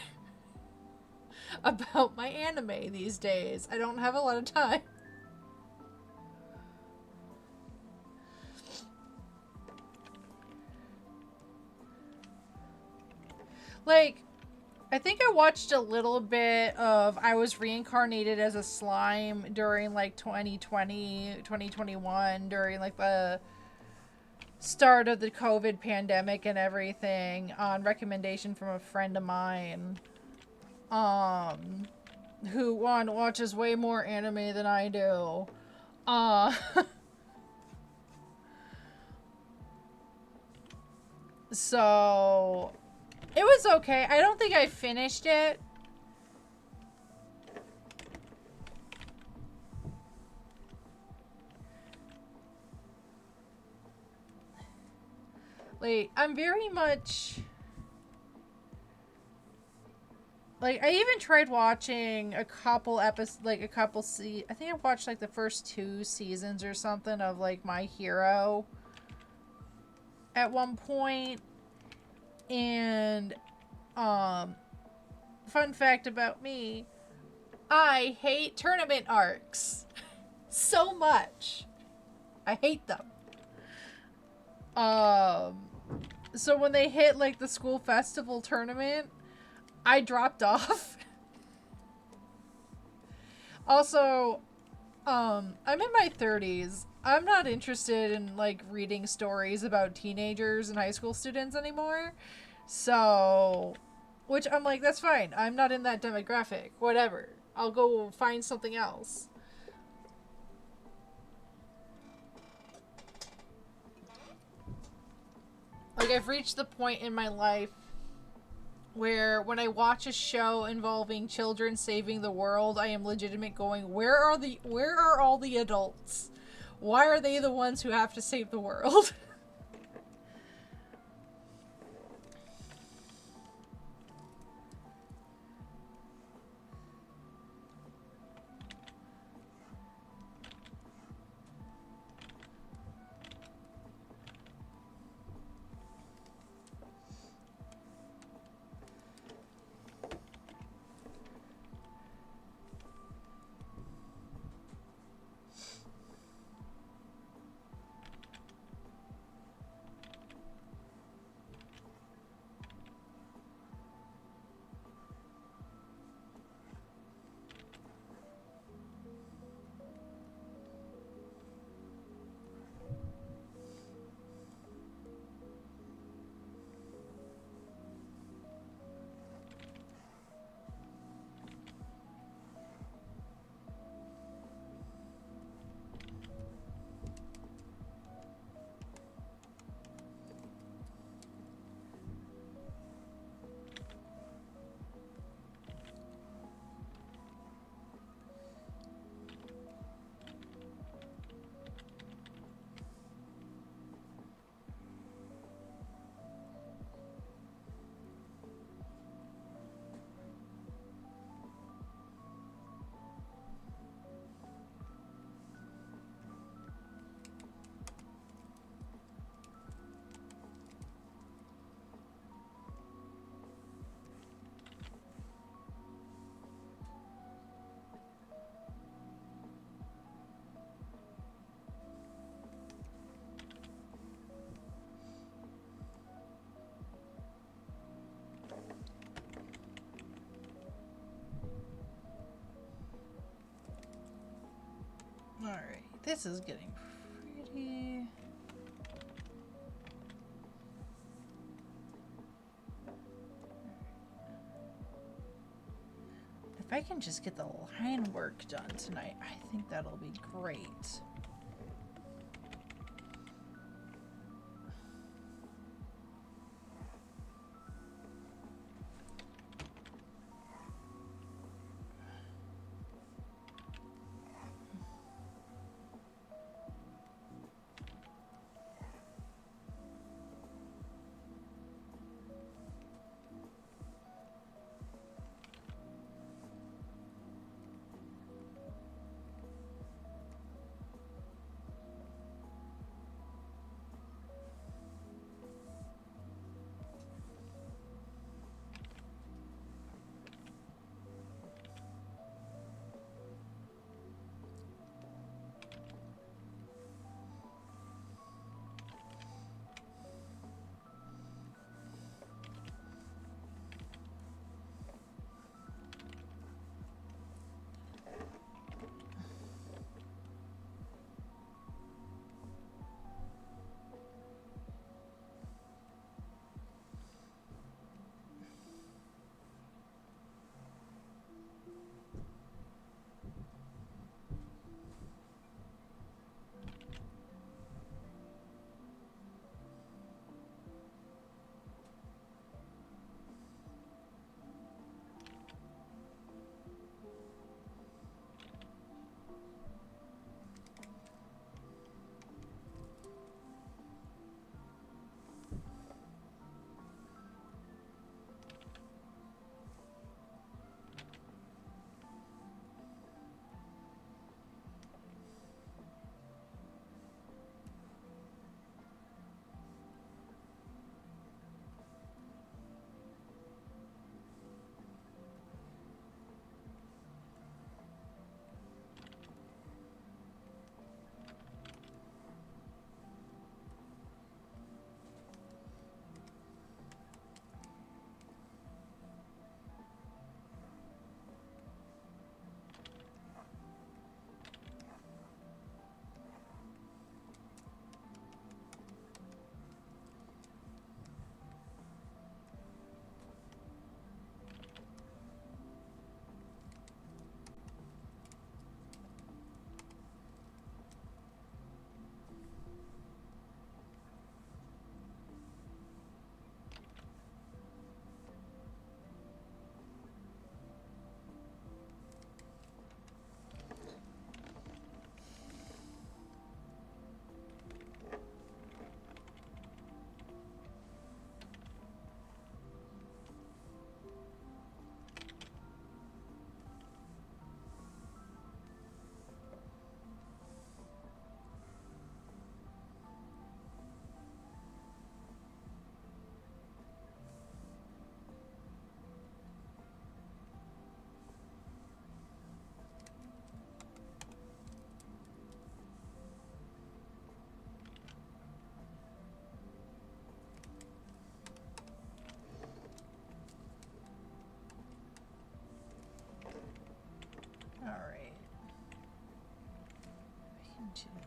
about my anime these days. I don't have a lot of time. Like, I think I watched a little bit of I Was Reincarnated as a Slime during like 2020, 2021, during like the start of the COVID pandemic and everything, on recommendation from a friend of mine. who one watches way more anime than I do. Uh so it was okay. I don't think I finished it. Like, I'm very much like, I even tried watching a couple episodes, like a couple I think I watched like the first 2 seasons or something of like My Hero at one point. And fun fact about me, I hate tournament arcs so much. I hate them. So when they hit like the school festival tournament, I dropped off. Also, I'm in my 30s. I'm not interested in like reading stories about teenagers and high school students anymore. So, which I'm like, that's fine. I'm not in that demographic. Whatever. I'll go find something else. Like, I've reached the point in my life where when I watch a show involving children saving the world, I am legitimate going, where are all the adults? Why are they the ones who have to save the world? Alright, this is getting pretty... If I can just get the line work done tonight, I think that'll be great.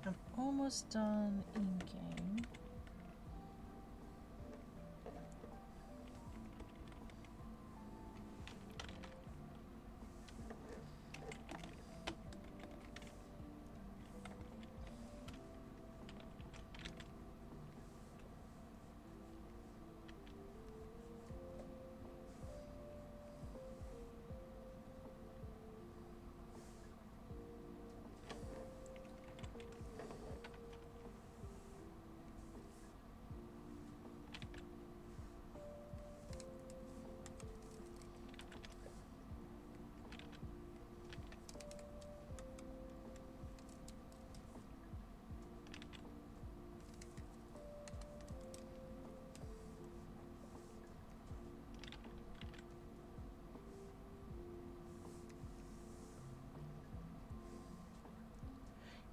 I'm almost done inking.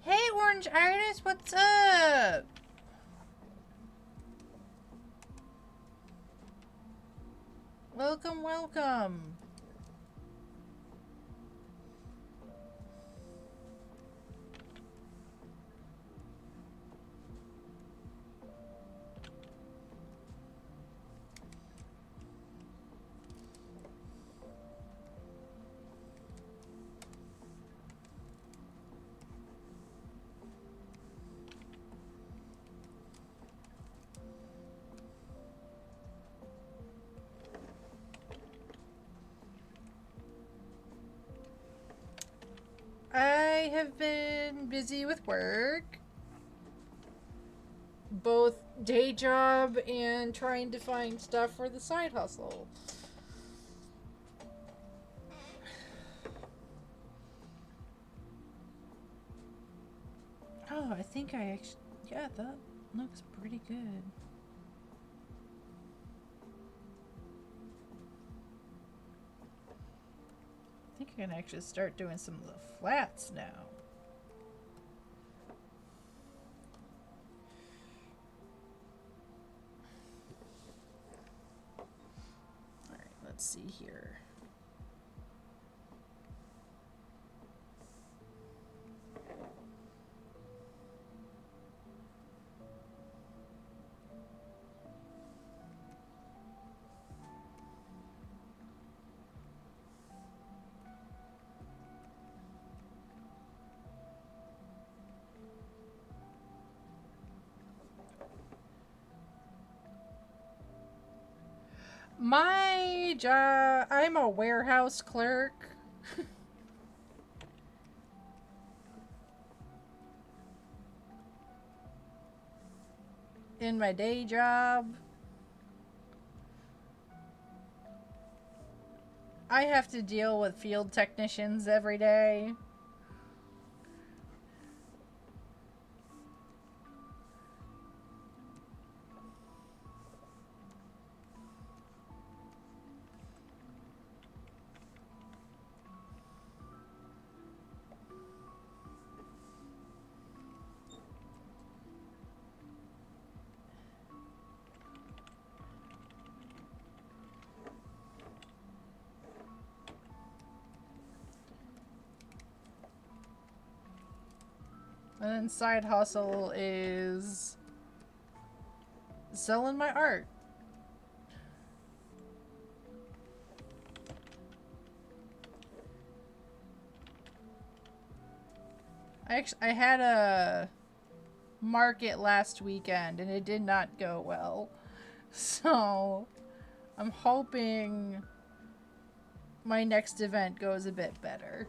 Hey, Orange Artist, what's up? Welcome, welcome. I have been busy with work, both day job and trying to find stuff for the side hustle. Oh, I think I actually, yeah, that looks pretty good. I think I can actually start doing some of the flats now. Alright, let's see here. My job, I'm a warehouse clerk. In my day job, I have to deal with field technicians every day. And then side hustle is selling my art. I had a market last weekend and it did not go well. So I'm hoping my next event goes a bit better.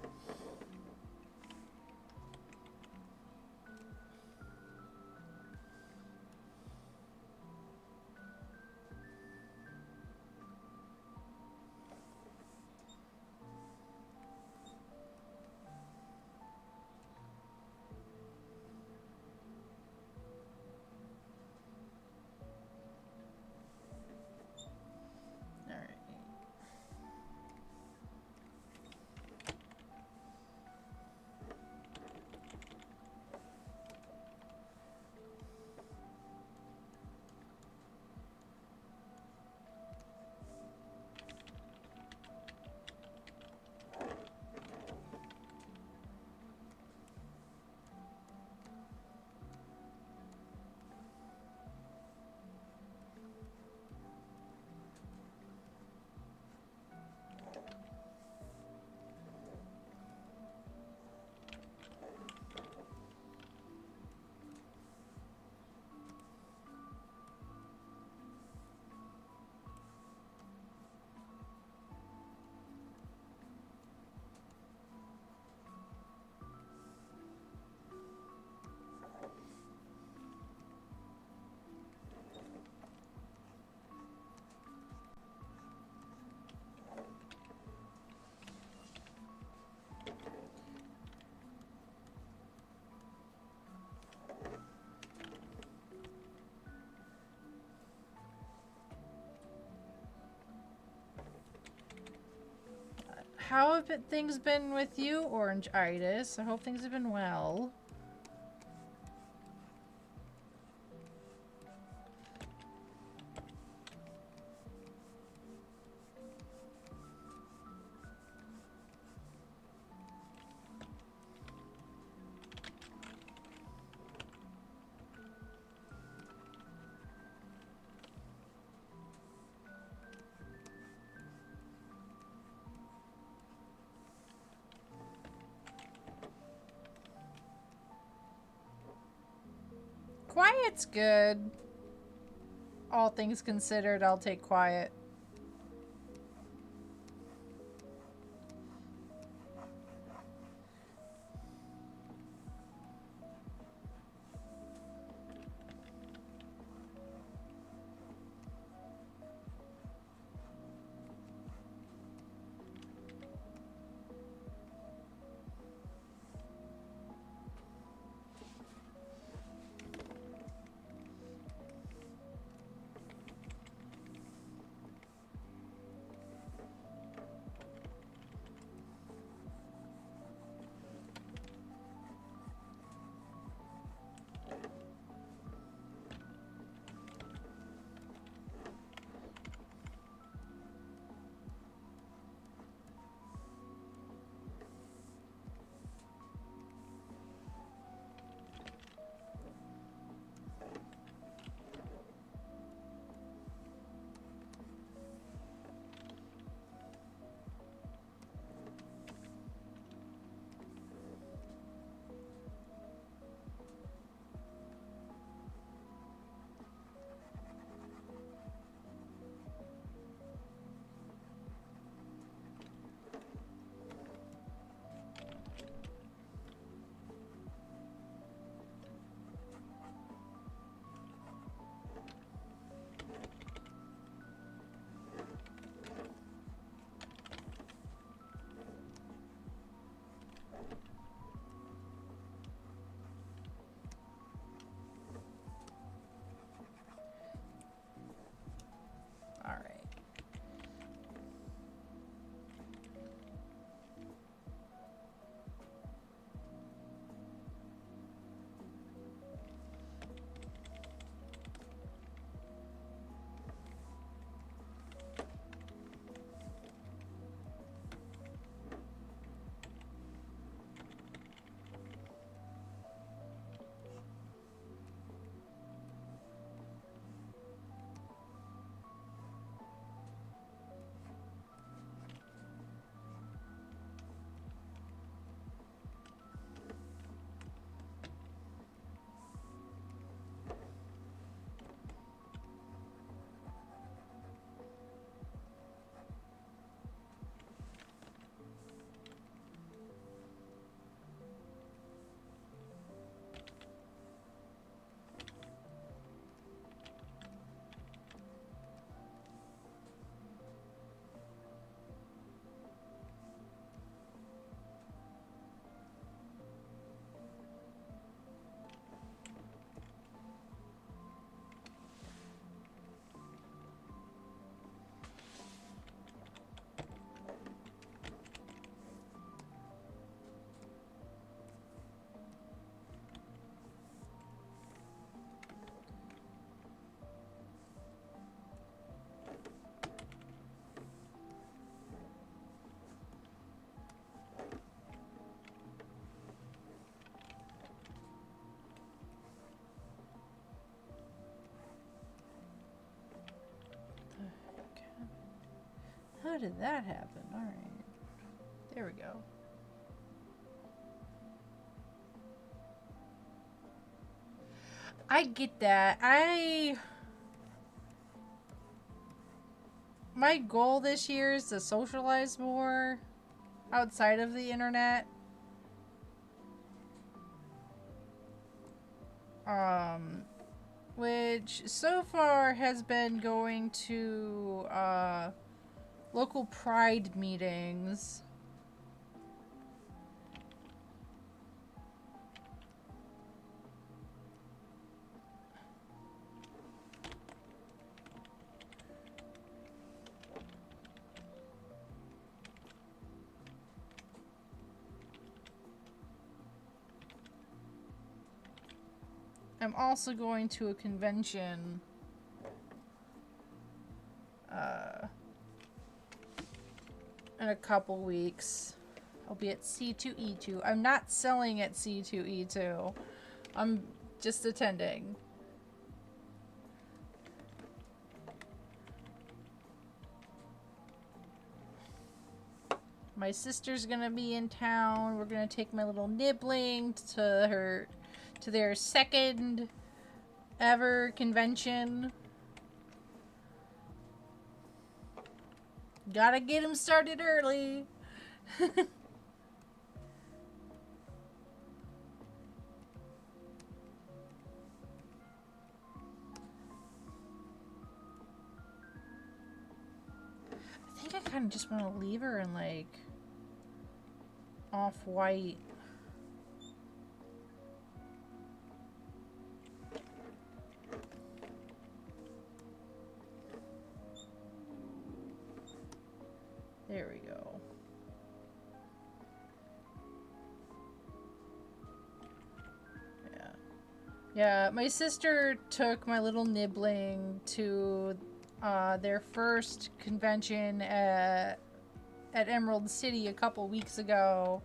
how have things been with you, Orange-itis? I hope things have been well. Quiet's good. All things considered, I'll take quiet. Alright. How did that happen? Alright. There we go. I get that. My goal this year is to socialize more outside of the internet. Which so far has been going to local pride meetings. I'm also going to a convention in a couple weeks. I'll be at C2E2. I'm not selling at C2E2. I'm just attending. My sister's gonna be in town. We're gonna take my little nibbling to their second ever convention. Gotta get them started early. I think I kind of just want to leave her in like off-white. There we go. Yeah. Yeah, my sister took my little nibbling to their first convention at Emerald City a couple weeks ago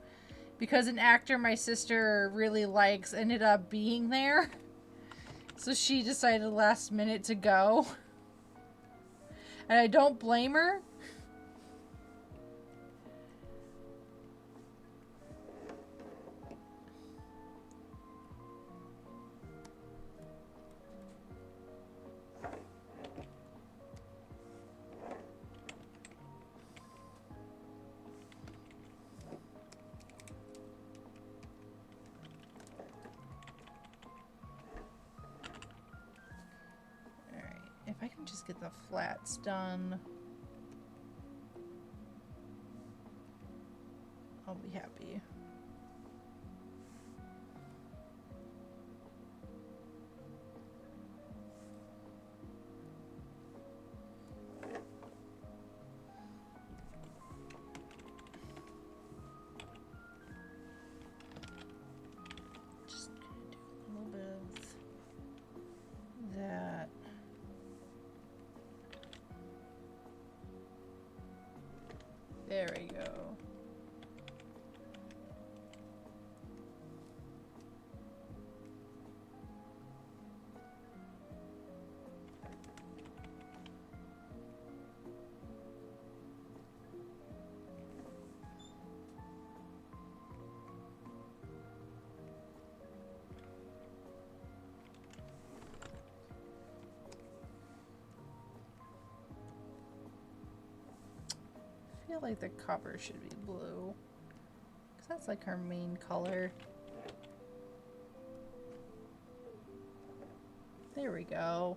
because an actor my sister really likes ended up being there. So she decided last minute to go. And I don't blame her. If I can just get the flats done, I'll be happy. Just gonna do a little bit of that. There we go. I feel like the cover should be blue, because that's like her main color. There we go.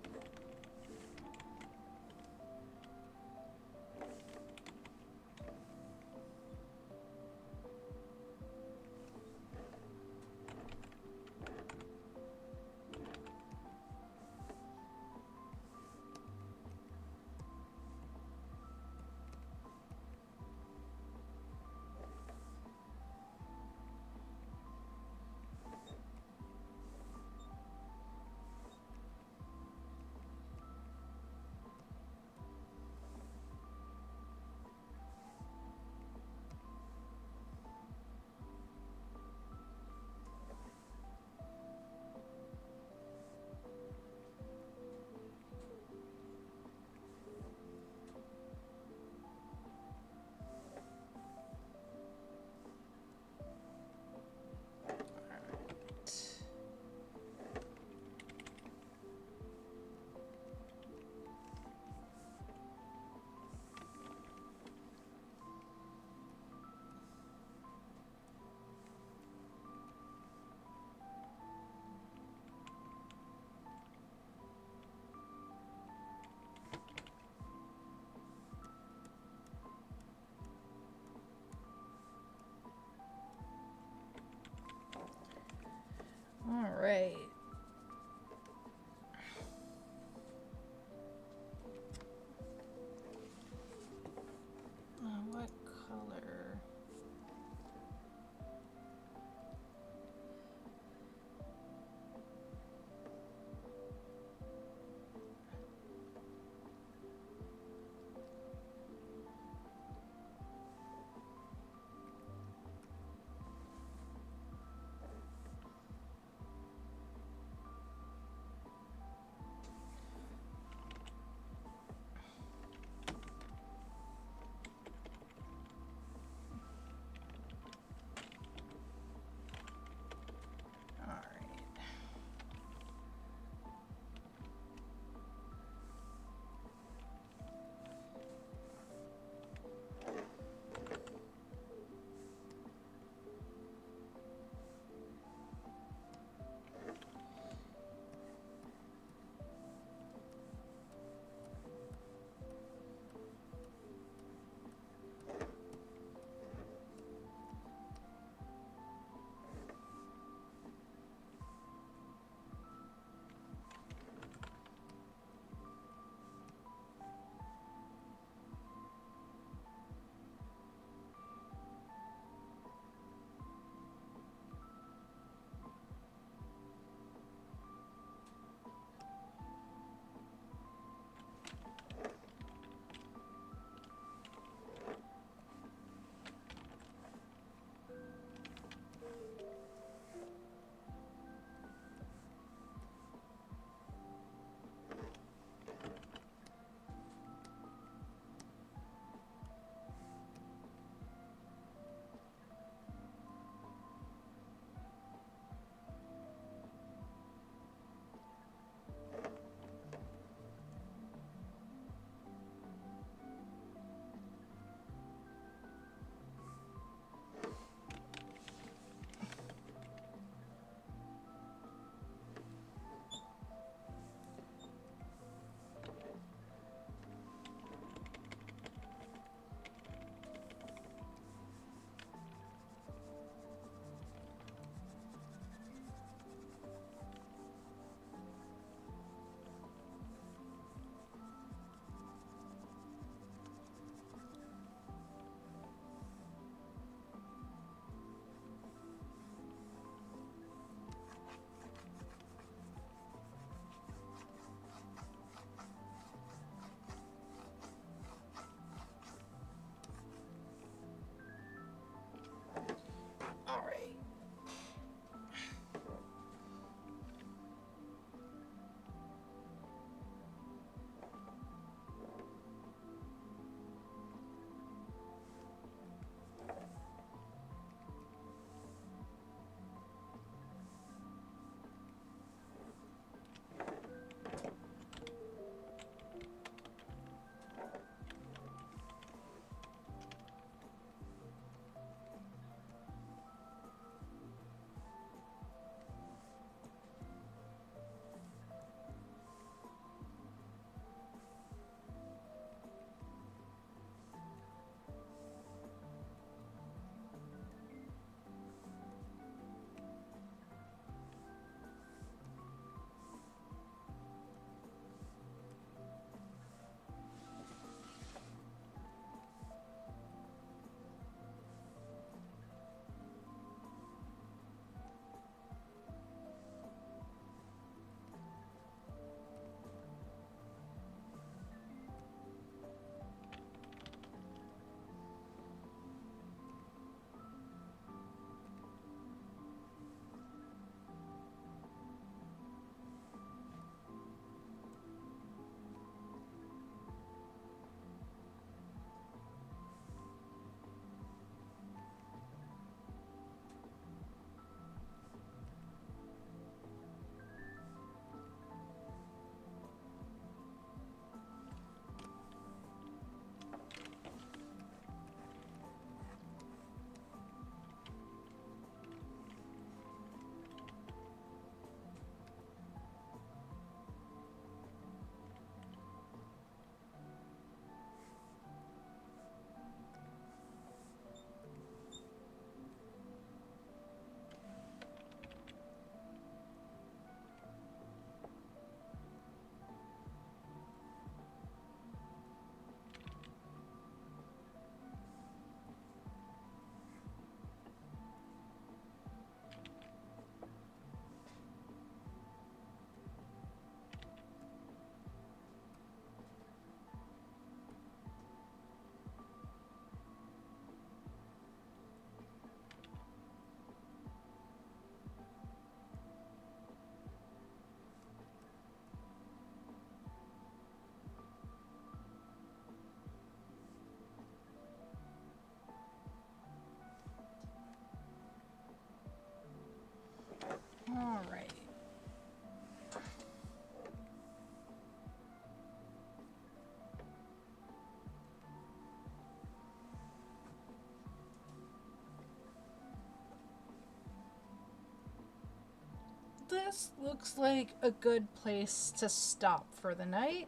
this looks like a good place to stop for the night.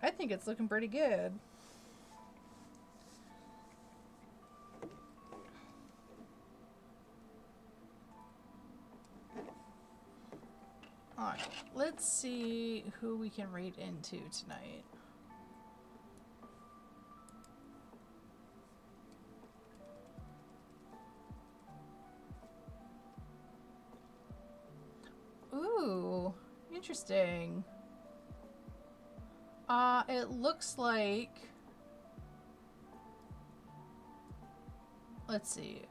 I think it's looking pretty good. Alright, let's see who we can raid into tonight. Ooh, interesting. It looks like... Let's see.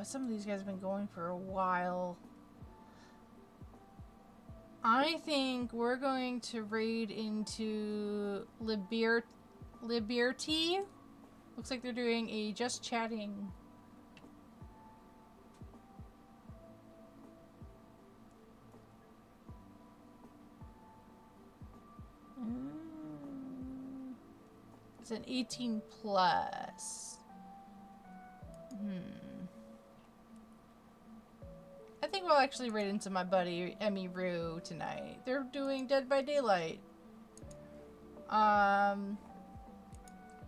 Some of these guys have been going for a while. I think we're going to raid into Liberty. Looks like they're doing a just chatting. It's an 18 plus. I think we'll actually raid into my buddy Emmy Rue tonight. They're doing Dead by Daylight.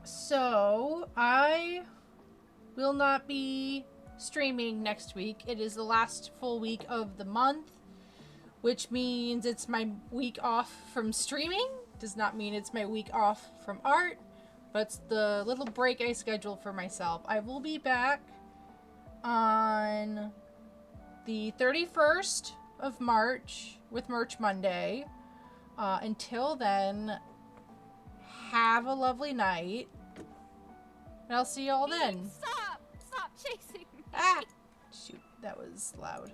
So I will not be streaming next week. It is the last full week of the month, which means it's my week off from streaming. Does not mean it's my week off from art, but it's the little break I scheduled for myself. I will be back on the 31st of March with Merch Monday. Until then, have a lovely night. And I'll see y'all then. Stop! Stop chasing me! Ah! Shoot, that was loud.